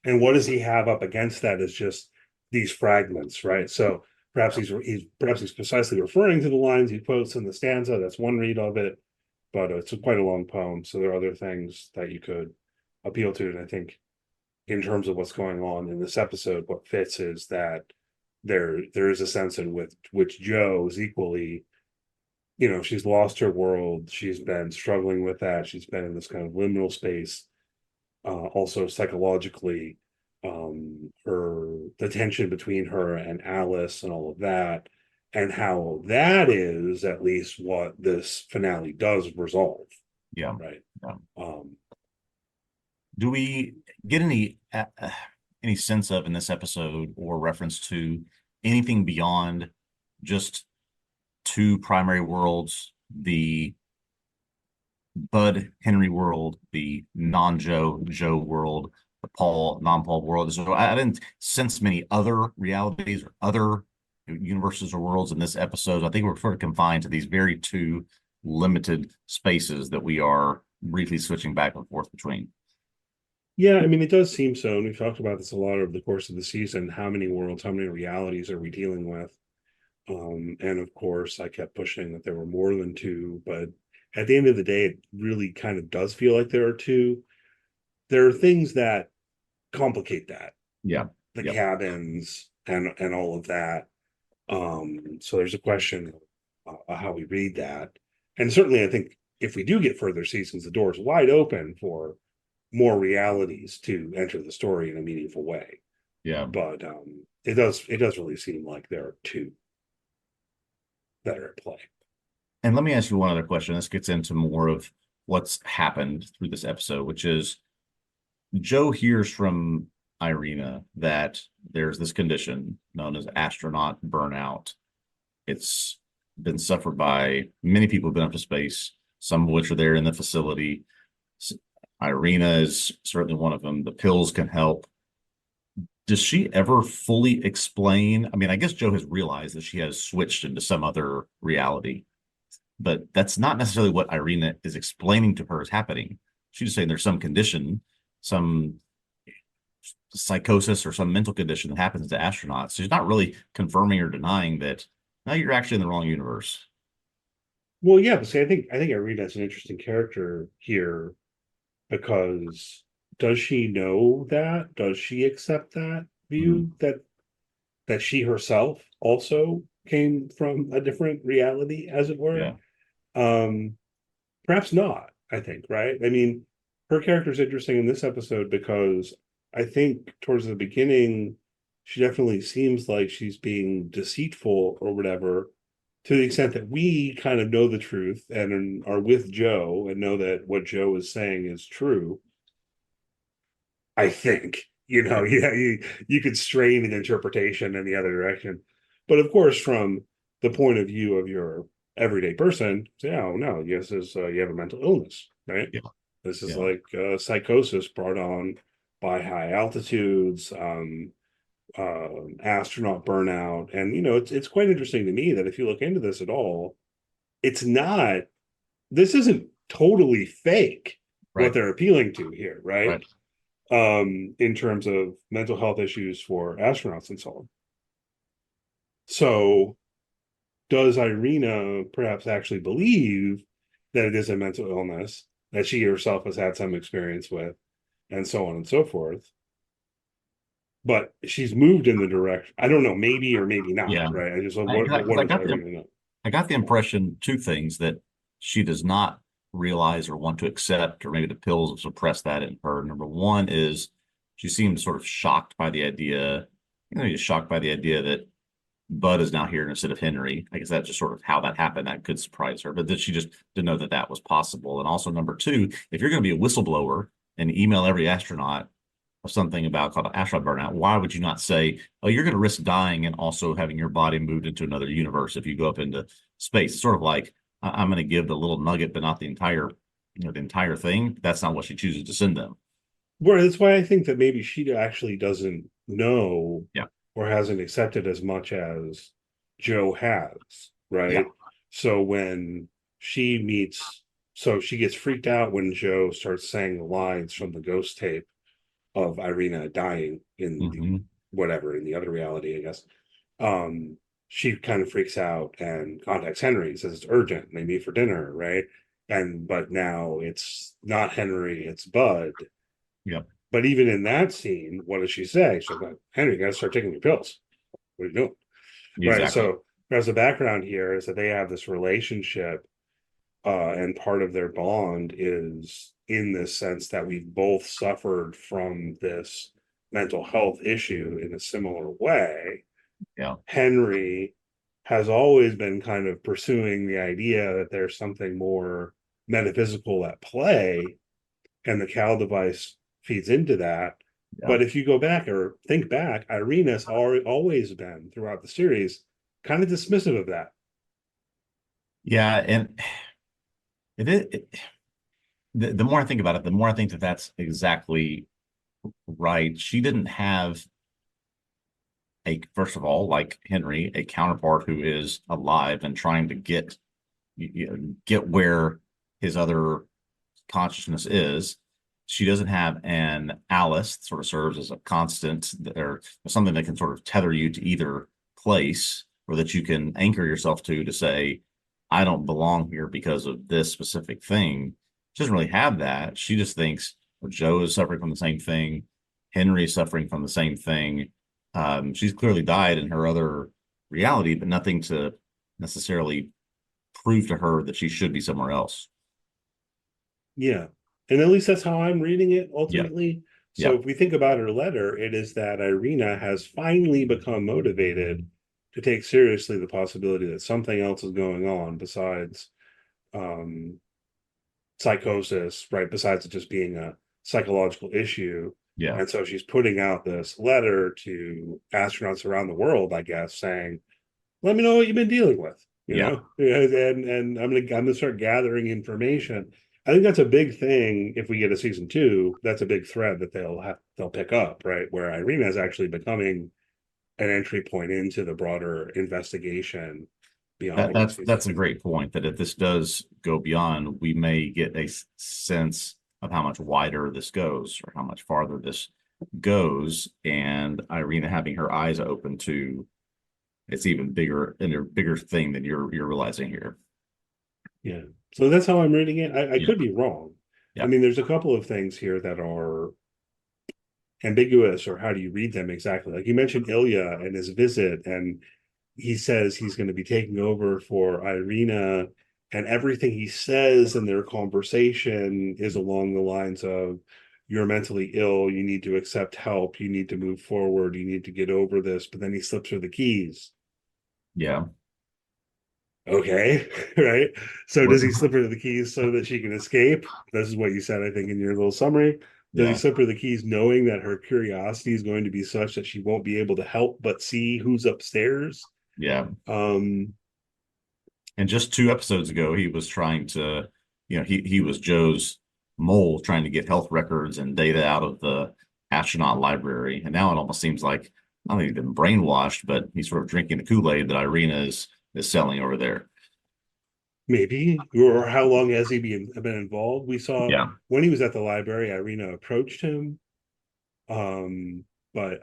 And what does he have up against that is just these fragments, right? So perhaps he's precisely referring to the lines he quotes in the stanza. That's one read of it, but it's quite a long poem. So there are other things that you could appeal to. And I think in terms of what's going on in this episode, what fits is that there is a sense in which Joe is equally, she's lost her world. She's been struggling with that. She's been in this kind of liminal space. Also psychologically, the tension between her and Alice and all of that, and how that is at least what this finale does resolve. Yeah. Right. Yeah. Do we get any sense of in this episode or reference to anything beyond just 2 primary worlds, the Bud Henry world, the non-Joe world, the non-Paul world? So I didn't sense many other realities or other universes or worlds in this episode. I think we're sort of confined to these very 2 limited spaces that we are briefly switching back and forth between. Yeah, I mean, it does seem so. And we've talked about this a lot over the course of the season. How many worlds, how many realities are we dealing with? And of course, I kept pushing that there were more than two. But at the end of the day, it really kind of does feel like there are two. There are things that complicate that, Yeah. the Yep. cabins and all of that. So there's a question of how we read that. And certainly, I think if we do get further seasons, the door is wide open for more realities to enter the story in a meaningful way. Yeah. But it does really seem like there are two that are at play. And let me ask you one other question. This gets into more of what's happened through this episode, which is Joe hears from Irina that there's this condition known as astronaut burnout. It's been suffered by many people who've been up to space, some of which are there in the facility. Irina is certainly one of them. The pills can help. Does she ever fully explain? I mean, I guess Joe has realized that she has switched into some other reality, but that's not necessarily what Irina is explaining to her is happening. She's just saying there's some condition, some psychosis or some mental condition that happens to astronauts. So she's not really confirming or denying that, no, you're actually in the wrong universe. Well, yeah, but see, I think Irina's an interesting character here because does she know that? Does she accept that Mhm. view that she herself also came from a different reality, as it were? Yeah. Um, Perhaps not, I think, right? I mean, her character is interesting in this episode because I think towards the beginning, she definitely seems like she's being deceitful or whatever, to the extent that we kind of know the truth and are with Joe and know that what Joe is saying is true. I think, Yeah. yeah, you could strain an interpretation in the other direction. But of course, from the point of view of your everyday person, say, oh no, yes, is you have a mental illness, right? Yeah. This is Yeah. like psychosis brought on by high altitudes, astronaut burnout, and it's quite interesting to me that if you look into this at all, it's not. This isn't totally fake what Right. they're appealing to here, right? Right. In terms of mental health issues for astronauts and so on. So, does Irina perhaps actually believe that it is a mental illness that she herself has had some experience with, and so on and so forth? But she's moved in the direction. I don't know, maybe or maybe not. Yeah. Right? I just I, what 'cause I does got Irina know? I got the impression two things that she does not realize or want to accept, or maybe the pills have suppressed that in her. Number one is she seems sort of shocked by the idea, just shocked by the idea that Bud is now here instead of Henry. I guess that's just sort of how that happened. That could surprise her, but that she just didn't know that that was possible. And also, number two, if you're going to be a whistleblower and email every astronaut of something about called astronaut burnout, why would you not say, oh, you're going to risk dying and also having your body moved into another universe if you go up into space? It's sort of like I'm going to give the little nugget, but not the entire, the entire thing. That's not what she chooses to send them. Well, that's why I think that maybe she actually doesn't know Yeah. or hasn't accepted as much as Joe has, Yeah. right? So when she meets, so she gets freaked out when Joe starts saying the lines from the ghost tape of Irina dying in the Hmm. whatever, in the other reality, I guess. Um, she kind of freaks out and contacts Henry, says it's urgent, and they meet for dinner, right? But now it's not Henry, it's Bud. Yep. But even in that scene, what does she say? She's like, Henry, you gotta start taking your pills. What are you doing? Right. Exactly. So there's a background here is that they have this relationship, and part of their bond is in this sense that we've both suffered from this mental health issue in a similar way. Yeah. Henry has always been kind of pursuing the idea that there's something more metaphysical at play, and the Cal device feeds into that. Yeah. But if you go back or think back, Irina's always been throughout the series kind of dismissive of that. Yeah. And the more I think about it, the more I think that that's exactly right. She didn't have first of all, like Henry, a counterpart who is alive and trying to get where his other consciousness is. she doesn't have an Alice that sort of serves as a constant or something that can sort of tether you to either place, or that you can anchor yourself to say, I don't belong here because of this specific thing. She doesn't really have that. She just thinks, well, Joe is suffering from the same thing. Henry is suffering from the same thing. She's clearly died in her other reality, but nothing to necessarily prove to her that she should be somewhere else. Yeah. And at least that's how I'm reading it ultimately. So Yeah. if we think about her letter, it is that Irina has finally become motivated to take seriously the possibility that something else is going on besides psychosis, right? Besides it just being a psychological issue. Yeah. And so she's putting out this letter to astronauts around the world, I guess, saying, let me know what you've been dealing with, Yeah. and I'm gonna start gathering information. I think that's a big thing. If we get a season 2, that's a big thread that they'll pick up, right? Where Irina is actually becoming an entry point into the broader investigation beyond what we see. That's a great point, that if this does go beyond, we may get a sense of how much wider this goes, or how much farther this goes, and Irina having her eyes open to it's even bigger and a bigger thing than you're realizing here. Yeah. So that's how I'm reading it. I Yeah. could be wrong. Yeah. I mean, there's a couple of things here that are ambiguous, or how do you read them exactly? Like you mentioned Ilya and his visit, and he says he's going to be taking over for Irina, and everything he says in their conversation is along the lines of, you're mentally ill, you need to accept help, you need to move forward, you need to get over this. But then he slips her the keys. Yeah. Okay, right. So does he slip her the keys so that she can escape? This is what you said, I think, in your little summary. Does he Yeah. slip her the keys knowing that her curiosity is going to be such that she won't be able to help but see who's upstairs? Yeah. Um, And just 2 episodes ago, he was trying to, he was Joe's mole trying to get health records and data out of the astronaut library. And now it almost seems like, I don't think he's been brainwashed, but he's sort of drinking the Kool-Aid that Irina is selling over there. maybe. Or how long has he been involved? We saw Yeah. when he was at the library, Irina approached him. But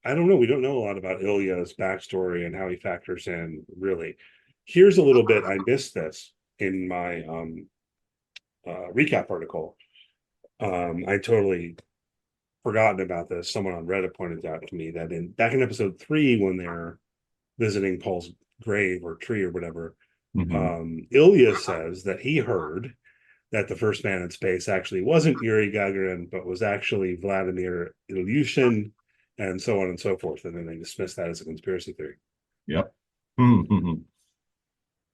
I don't know. We don't know a lot about Ilya's backstory and how he factors in, really. Here's a little bit. I missed this in my recap article. I totally forgotten about this. Someone on Reddit pointed out to me that back in episode 3, when they're visiting Paul's grave or tree or whatever, Ilya says that he heard that the first man in space actually wasn't Yuri Gagarin, but was actually Vladimir Ilyushin, and so on and so forth. And then they dismiss that as a conspiracy theory. Yep.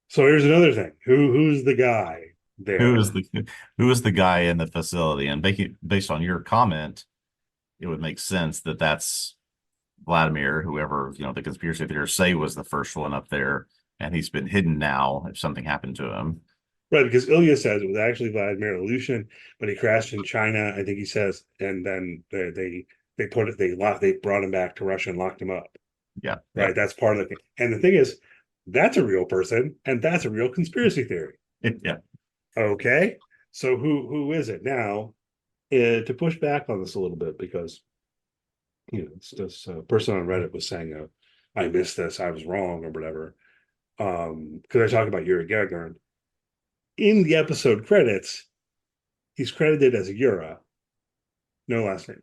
So here's another thing. Who's the guy there? Who is the guy in the facility? And based on your comment, it would make sense that that's Vladimir, whoever, the conspiracy theorists say was the first one up there, and he's been hidden now if something happened to him. Right, because Ilya says it was actually Vladimir Ilyushin, but he crashed in China, I think he says, and then they brought him back to Russia and locked him up. Yeah. Right, yeah. that's part of the thing. And the thing is, that's a real person, and that's a real conspiracy theory. Yeah. Okay, so who is it now? To push back on this a little bit, because it's this person on Reddit was saying, "I missed this, I was wrong," or whatever. Because I talk about Yuri Gagarin in the episode credits, he's credited as Yura, no last name.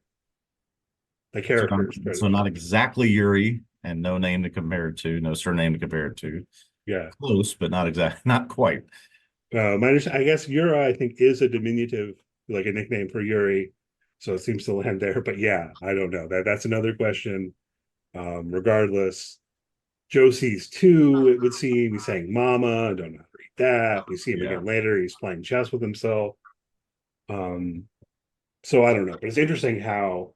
The character is credited. So not exactly Yuri, and no name to compare it to, no surname to compare it to. Yeah, close, but not quite. I guess Yura, I think, is a diminutive, like a nickname for Yuri, so it seems to land there. But yeah, I don't know. That's another question. Regardless, Joe sees 2, it would seem. He's saying "Mama." I don't know how to read that. We see him again later. He's playing chess with himself. So I don't know, but it's interesting how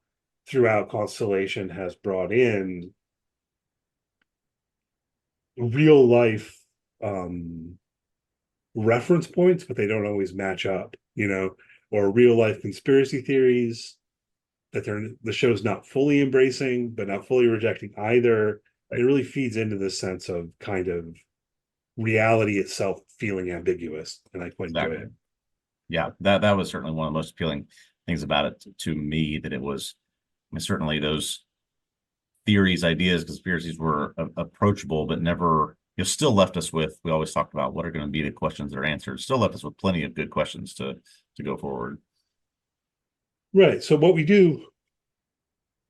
throughout Constellation has brought in real life reference points, but they don't always match up, or real life conspiracy theories that the show's not fully embracing, but not fully rejecting either. It really feeds into this sense of kind of reality itself feeling ambiguous, and I quite enjoy it. Yeah, that was certainly one of the most appealing things about it to me, that it was, I mean, certainly those theories, ideas, conspiracies were approachable, but never, still left us with, we always talked about what are going to be the questions that are answered, still left us with plenty of good questions to go forward. Right. So what do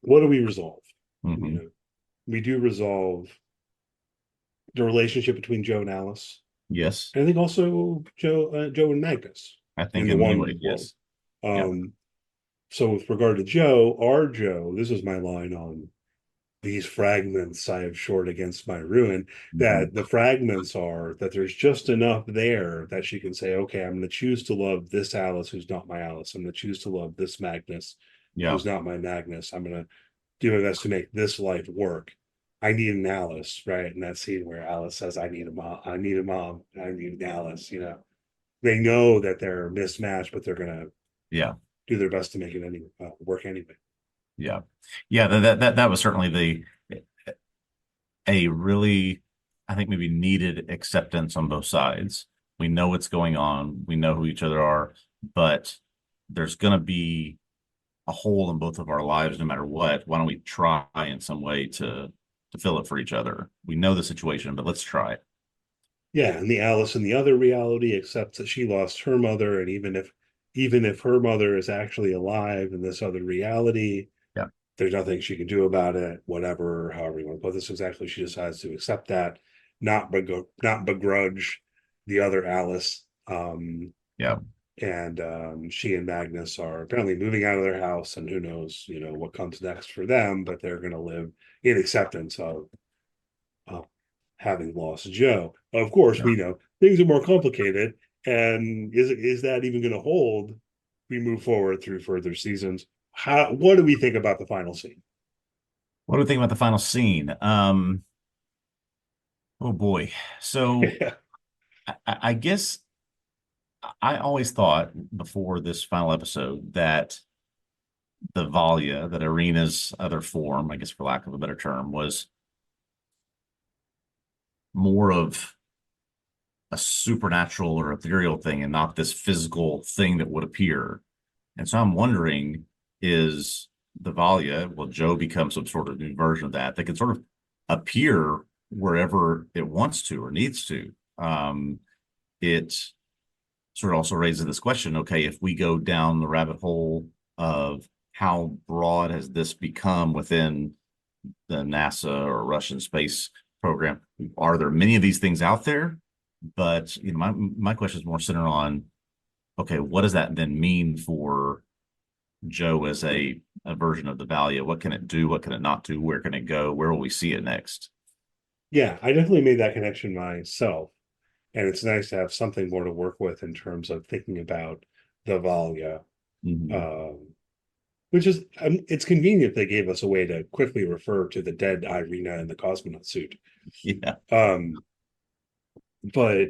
we resolve? Mm-hmm. We do resolve the relationship between Joe and Alice. Yes. And I think also Joe and Magnus I think in the in one Muic, world. yes. Yep. So with regard to Joe, our Joe, this is my line on these fragments I have shored against my ruin, Mm-hmm. that the fragments are that there's just enough there that she can say, okay, I'm going to choose to love this Alice who's not my Alice. I'm going to choose to love this Magnus Yeah. who's not my Magnus. I'm going to do my best to make this life work. I need an Alice, right? In that scene where Alice says, I need a mom, I need a mom, I need an Alice, They know that they're mismatched, but they're gonna Yeah. do their best to make it work anyway. Yeah. Yeah. That was certainly a really, I think, maybe needed acceptance on both sides. We know what's going on. We know who each other are, but there's going to be a hole in both of our lives no matter what. Why don't we try in some way to fill it for each other? We know the situation, but let's try it. Yeah, and the Alice in the other reality accepts that she lost her mother, and even if her mother is actually alive in this other reality, Yeah. there's nothing she can do about it. Whatever, however you want to put this, exactly, she decides to accept that, not begrudge the other Alice. Yeah. And she and Magnus are apparently moving out of their house, and who knows, what comes next for them, but they're going to live in acceptance of having lost Joe. Of course, Yeah. we know things are more complicated, and is that even going to hold? We move forward through further seasons. What do we think about the final scene? What do we think about the final scene? Oh boy. So I guess I always thought before this final episode that the Valia, that Irina's other form, I guess for lack of a better term, was more of a supernatural or ethereal thing and not this physical thing that would appear. And so I'm wondering, is the Valia, will Joe become some sort of new version of that can sort of appear wherever it wants to or needs to? It sort of also raises this question, okay, if we go down the rabbit hole of how broad has this become within the NASA or Russian space program, are there many of these things out there? But my question is more centered on, okay, what does that then mean for Joe as a version of the Valia? What can it do? What can it not do? Where can it go? Where will we see it next? Yeah, I definitely made that connection myself, and it's nice to have something more to work with in terms of thinking about the Valia. Mm-hmm. Which is, it's convenient they gave us a way to quickly refer to the dead Irina in the cosmonaut suit. Yeah. Um, but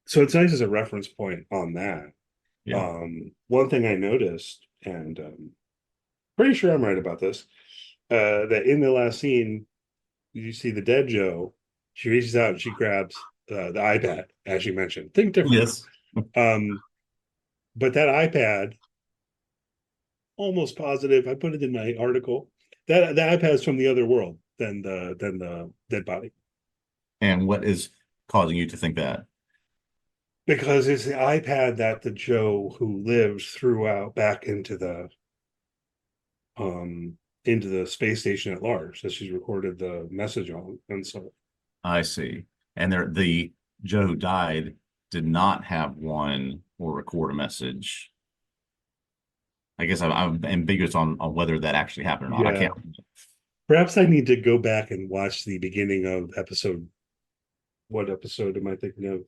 so it's nice as a reference point on that. Yeah. One thing I noticed, and pretty sure I'm right about this, that in the last scene, you see the dead Joe. She reaches out and she grabs the iPad, as you mentioned. Think different. Yes. Um, but that iPad, almost positive, I put it in my article, that the iPad's from the other world than the dead body. And what is causing you to think that? Because it's the iPad that the Joe who lives threw out back into the space station at large that she's recorded the message on. And so I see. And the Joe who died did not have one or record a message. I guess I'm ambiguous on whether that actually happened or not. I yeah, can't. perhaps I need to go back and watch the beginning of episode. What episode am I thinking of?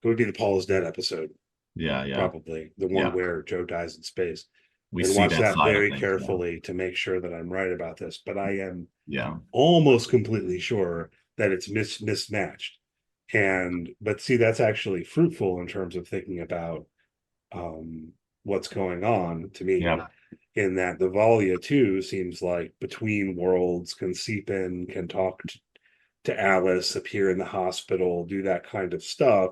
It would be the Paul is Dead episode, Yeah, yeah, probably the one yeah. where Joe dies in space, We and see watch that that side of very things. Yeah. carefully to make sure that I'm right about this. But I am Yeah. almost completely sure that it's mismatched. And but see, that's actually fruitful in terms of thinking about what's going on to me, Yeah. in that the Valia too seems like between worlds, can seep in, can talk to Alice, appear in the hospital, do that kind of stuff.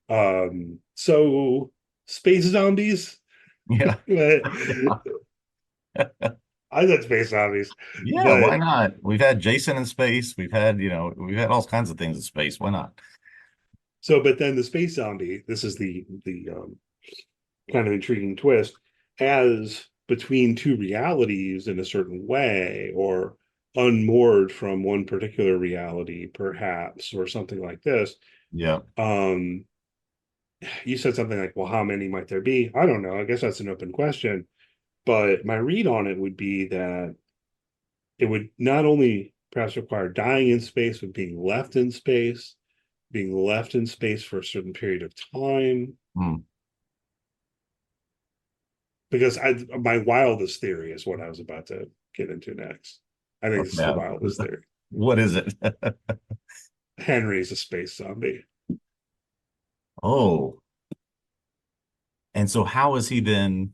So space zombies. Yeah. But I said space zombies, Yeah, but why not? We've had Jason in space. We've had all kinds of things in space. Why not? but then the space zombie, this is the kind of intriguing twist, as between two realities in a certain way, or unmoored from one particular reality, perhaps, or something like this. Yeah. Um, you said something like, well, how many might there be? I don't know. I guess that's an open question. But my read on it would be that it would not only perhaps require dying in space, but being left in space for a certain period of time. Hmm. Because my wildest theory is what I was about to get into next. I think this is the Okay. wildest theory. What is it? Henry's a space zombie. Oh, and so how is he then,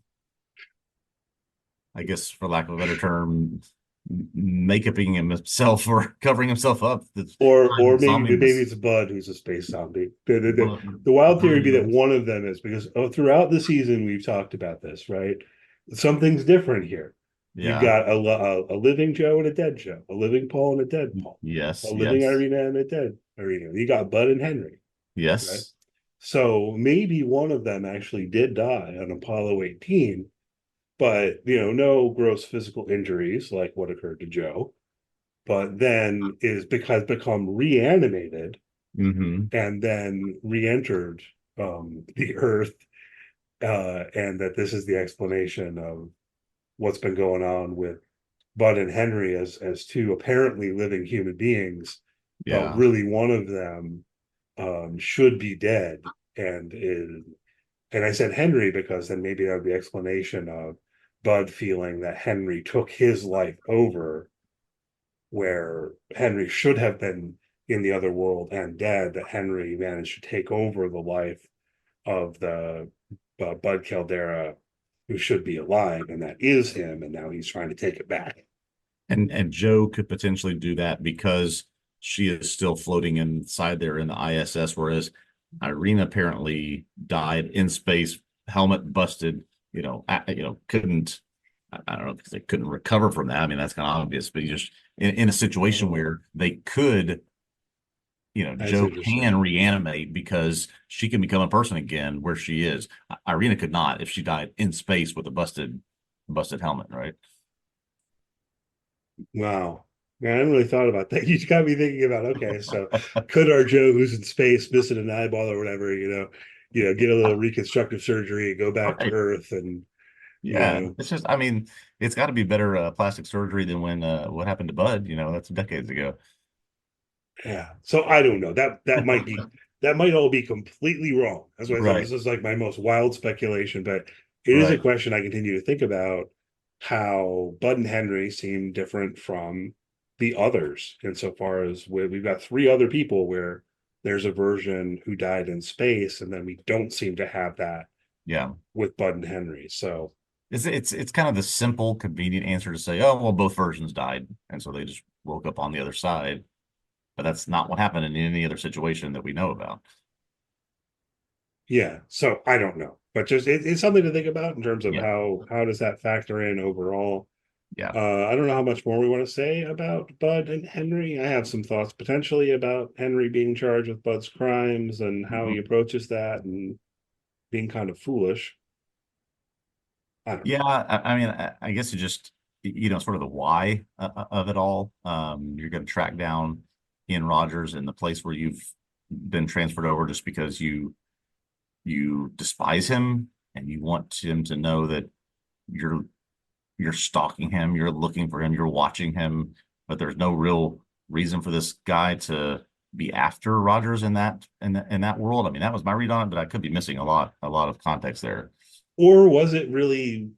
I guess, for lack of a better term, makeuping himself or covering himself up? That's Or maybe zombiness. it's Bud who's a space zombie. Well, The wild theory would be that yes. one of them is, because throughout the season we've talked about this, right? Something's different here. You've Yeah. got a living Joe and a dead Joe, a living Paul and a dead Paul, a Yes. living Yes. Irina and a dead Irina. You got Bud and Henry, right? Yes. So maybe one of them actually did die on Apollo 18, but no gross physical injuries like what occurred to Joe, but then is because become reanimated Hmm. and then re-entered the Earth, and that this is the explanation of what's been going on with Bud and Henry as two apparently living human beings, but Yeah. really one of them should be dead and is. And I said Henry because then maybe that would be explanation of Bud feeling that Henry took his life over, where Henry should have been in the other world and dead, that Henry managed to take over the life of the Bud Caldera, who should be alive, and that is him, and now he's trying to take it back. And Joe could potentially do that because she is still floating inside there in the ISS, whereas Irina apparently died in space, helmet busted, couldn't, I don't know if they couldn't recover from that. I mean, that's kind of obvious, but you just in a situation Oh, where they could, that's Joe interesting. can reanimate because she can become a person again where she is. Irina could not if she died in space with a busted helmet, right? Wow. Yeah, I hadn't really thought about that. You got me thinking about, okay, so could our Joe who's in space missing an eyeball or whatever, get a little reconstructive surgery, go back to Right. Earth, and you Yeah, know, it's just, I mean, it's got to be better plastic surgery than when what happened to Bud, that's decades ago. yeah. So I don't know. That might all be completely wrong. That's why I said Right, this is like my most wild speculation, but it is a right. question I continue to think about, how Bud and Henry seem different from the others insofar as we've got three other people where there's a version who died in space, and then we don't seem to have that Yeah. with Bud and Henry. So It's kind of the simple, convenient answer to say, oh, well, both versions died, and so they just woke up on the other side. But that's not what happened in any other situation that we know about. yeah, so I don't know, but just it's something to think about in terms of Yeah, how does that factor in overall. yeah. I don't know how much more we want to say about Bud and Henry. I have some thoughts potentially about Henry being charged with Bud's crimes and how he Mhm. approaches that, and being kind of foolish. I don't Yeah, know. I mean, I guess it just, sort of the why of it all. You're going to track down Ian Rogers in the place where you've been transferred over just because you despise him and you want him to know that you're you're stalking him, you're looking for him, you're watching him, but there's no real reason for this guy to be after Rogers in that world. I mean, that was my read on it, but I could be missing a lot of context there. Or was it really?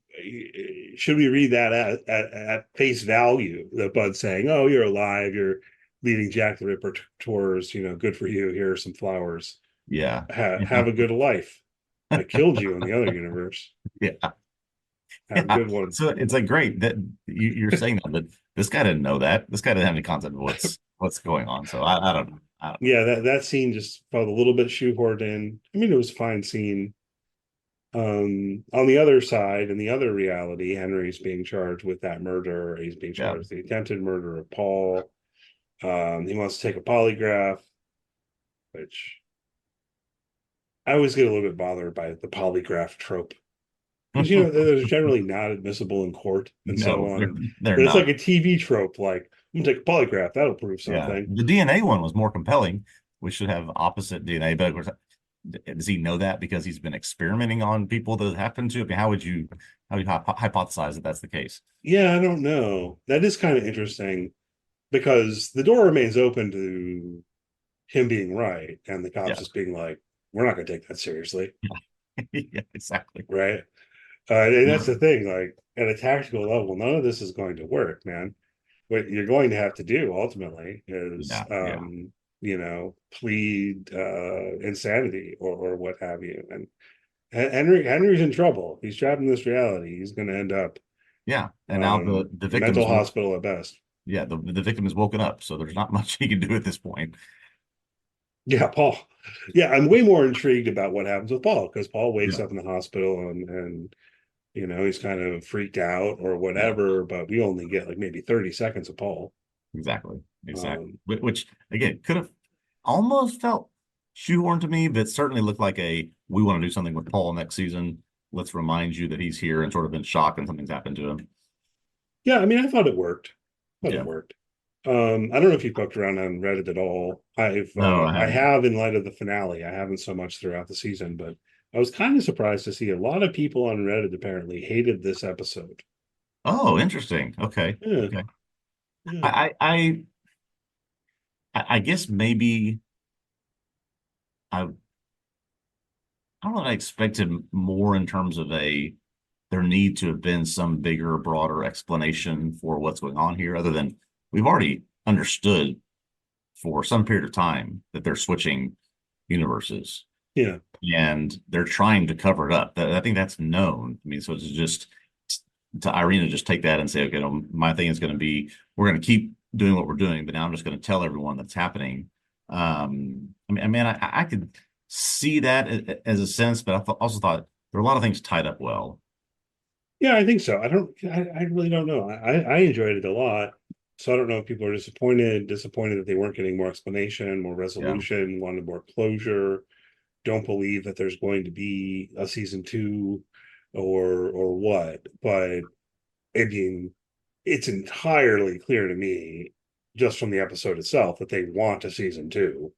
Should we read that at face value? That Bud saying, "Oh, you're alive. You're leading Jack the Ripper tours. Good for you. Here are some flowers. Yeah. Have a good life. I killed you in the other universe. Yeah. Have a Yeah. good one." So it's like great that you're saying that, but this guy didn't know that. This guy didn't have any concept of what's going on. So I don't know. I don't know. Yeah, that scene just felt a little bit shoehorned in. I mean, it was a fine scene. On the other side, in the other reality, Henry's being charged with that murder. He's being Yeah. charged with the attempted murder of Paul. He wants to take a polygraph, which I always get a little bit bothered by the polygraph trope. Because they're generally not admissible in court and so No, on. they're But it's like not. a TV trope, like, I'm gonna take a polygraph, that'll prove Yeah. something. The DNA one was more compelling. We should have opposite DNA, but of course, does he know that because he's been experimenting on people that happened to? I mean, how would you hypothesize that that's the case? Yeah, I don't know. That is kind of interesting because the door remains open to him being right and the cops Yeah. just being like, we're not gonna take that seriously, Yeah, exactly. right? And that's the thing, like at a tactical level, none of this is going to work, man. What you're going to have to do ultimately is Yeah. plead insanity or what have you. And Henry's in trouble. He's trapped in this reality. He's going to end up Yeah. And now the victim mental is hospital at best. yeah, the victim is woken up, so there's not much he can do at this point. Yeah, Paul. Yeah, I'm way more intrigued about what happens with Paul because Paul wakes Yeah. up in the hospital and he's kind of freaked out or Yeah. whatever, but we only get like maybe 30 seconds of Paul. Exactly. Um, Which again could have almost felt shoehorned to me, but certainly looked like we want to do something with Paul next season. Let's remind you that he's here and sort of in shock and something's happened to him. yeah, I mean, I thought it worked. Yeah. I don't know if you poked around on Reddit at all. No, I I haven't. have in light of the finale. I haven't so much throughout the season, but I was kind of surprised to see a lot of people on Reddit apparently hated this episode. Oh, interesting. Okay. Yeah, Okay. yeah, I guess maybe I don't know. I expected more in terms of there need to have been some bigger, broader explanation for what's going on here, other than we've already understood for some period of time that they're switching universes yeah, and they're trying to cover it up. I think that's known. I mean, so it's just to Irina just take that and say, okay, no, my thing is going to be we're going to keep doing what we're doing, but now I'm just going to tell everyone that's happening. I could see that as a sense, but also thought there are a lot of things tied up well. yeah. I think so. I really don't know. I enjoyed it a lot. So I don't know if people are disappointed that they weren't getting more explanation, more Yeah, resolution, wanted more closure. Don't believe that there's going to be a season two or what. But I mean, it's entirely clear to me just from the episode itself that they want a season two.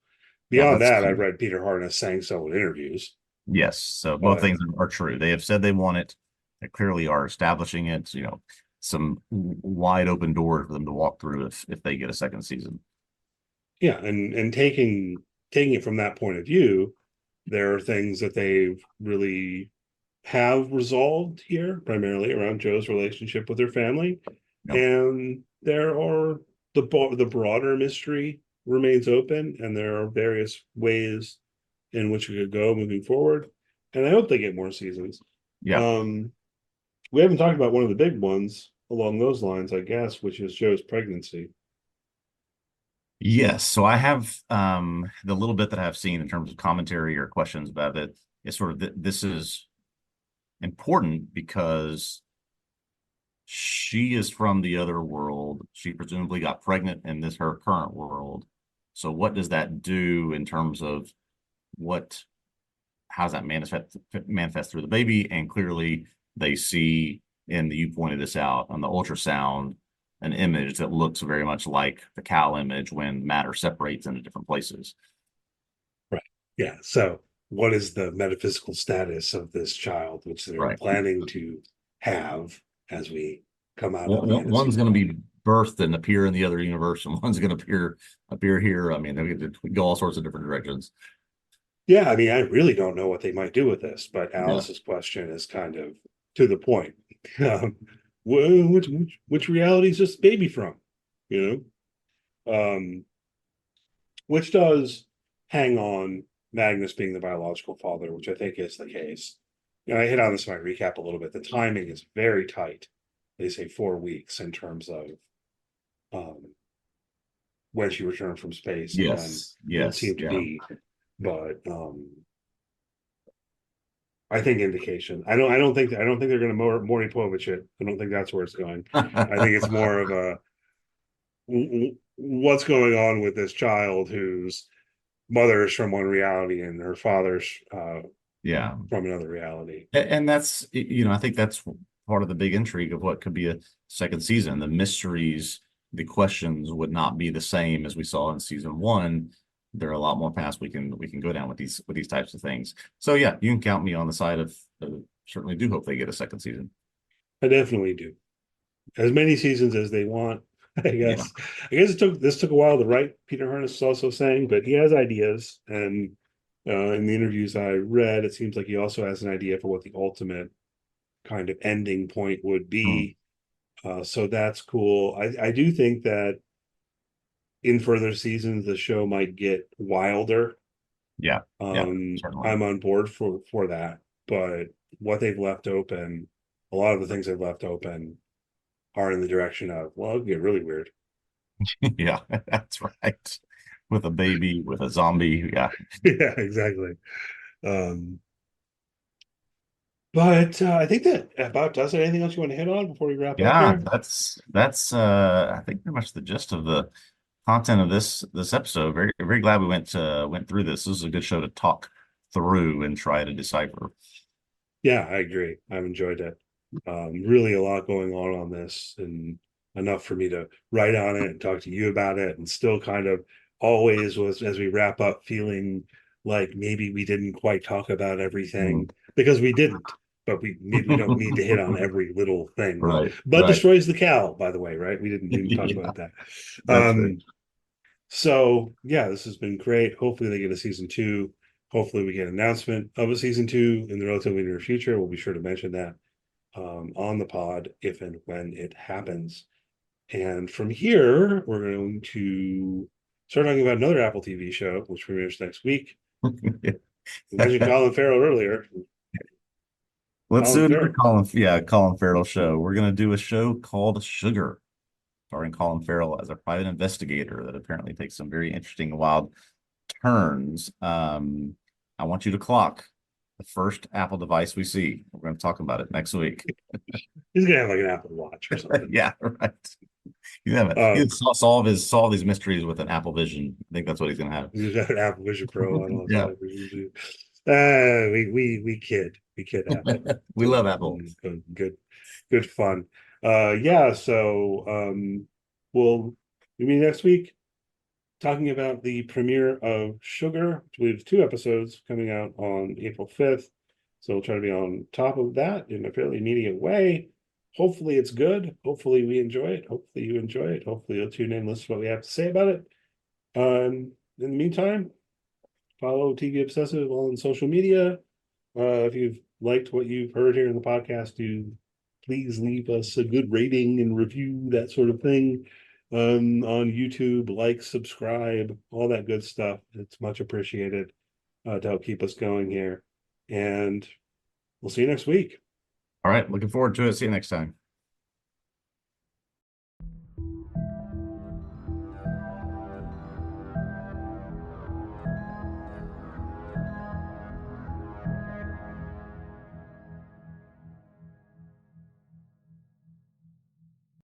yeah, Beyond that's that, I've read Peter Harness saying so in interviews. yes. So both But things are true. They have said they want it. They clearly are establishing it. Some wide open door for them to walk through if they get a second season. yeah, and taking it from that point of view, there are things that they've really have resolved here, primarily around Joe's relationship with her family. Yep. And there are the broader mystery remains open, and there are various ways in which we could go moving forward. And I hope they get more seasons. Yeah. Um, we haven't talked about one of the big ones along those lines, I guess, which is Joe's pregnancy. Yes. So I have the little bit that I've seen in terms of commentary or questions about it is sort of this is important because she is from the other world. She presumably got pregnant in her current world. So what does that do in terms of what how does that manifest through the baby? And clearly they see, and you pointed this out on the ultrasound, an image that looks very much like the cow image when matter separates into different places. Right. Yeah. So, what is the metaphysical status of this child, which they're Right. planning to have as we come out of the end of One's season going to one? be birthed and appear in the other universe, and one's going to appear here. I mean, they could go all sorts of different directions. Yeah. I mean, I really don't know what they might do with this, but Yeah. Alice's question is kind of to the point. Um, which reality is this baby from? You which does hang on Magnus being the biological father, which I think is the case. I hit on this in my recap a little bit. The timing is very tight. They say 4 weeks in terms of um, when she returned from space. Yes, And then it yes, seemed to yeah. be, but I think indication. I don't think they're going to Maury Povich it. I don't think that's where it's going. I think it's more of a what's going on with this child whose mother is from one reality and her father's Yeah. from another reality. And that's, I think that's part of the big intrigue of what could be a second season. The mysteries, the questions would not be the same as we saw in season one. There are a lot more paths we can go down with these types of things. So yeah, you can count me on the side of certainly do hope they get a second season. I definitely do. As many seasons as they want. I Yeah. guess. I guess this took a while to write. Peter Harness is also saying, but he has ideas, and in the interviews I read, it seems like he also has an idea for what the ultimate kind of ending point would be. So that's cool. I do think that in further seasons the show might get wilder. Yeah. Yeah, certainly. I'm on board for that, but what they've left open, a lot of the things they've left open are in the direction of, well, it'll get really weird. Yeah, that's right. With a baby, with a zombie. Yeah. Yeah, exactly. Um, but I think that about does it. Anything else you want to hit on before we wrap up Yeah, here? that's I think pretty much the gist of the content of this episode. Very very glad we went through this. This is a good show to talk through and try to decipher. Yeah, I agree. I've enjoyed it. Really a lot going on this, and enough for me to write on it and talk to you about it, and still kind of always was as we wrap up feeling like maybe we didn't quite talk about Mm. everything because we didn't, but we don't need to hit on every little thing. Right, Bud right. destroys the cow, by the way, right? We didn't talk Yeah, about that. that's right. So yeah, this has been great. Hopefully they get a season two. Hopefully we get an announcement of a season two in the relatively near future. We'll be sure to mention that on the pod if and when it happens. And from here, we're going to start talking about another Apple TV show, which premieres next week. We mentioned Colin Farrell earlier. Let's Colin do another Farrell. Colin Farrell show. We're gonna do a show called Sugar, starring Colin Farrell as a private investigator that apparently takes some very interesting, wild turns. I want you to clock the first Apple device we see. We're going to talk about it next week. He's gonna have like an Apple Watch or something. Yeah, right. You have it. Um, Solve these mysteries with an Apple Vision. I think that's what he's going to have. he's got an Apple Vision Pro. I don't know Yeah, what Vision do. We kid Apple. we love Apple. Good fun. Yeah. So we'll meet next week talking about the premiere of Sugar, which we have 2 episodes coming out on April 5th. So we'll try to be on top of that in a fairly immediate way. Hopefully it's good. Hopefully we enjoy it. Hopefully you enjoy it. Hopefully you'll tune in and listen to what we have to say about it. In the meantime, follow TV Obsessive on social media. If you've liked what you've heard here in the podcast, do please leave us a good rating and review, that sort of thing. On YouTube, like, subscribe, all that good stuff. It's much appreciated to help keep us going here. And we'll see you next week. All right. Looking forward to it. See you next time.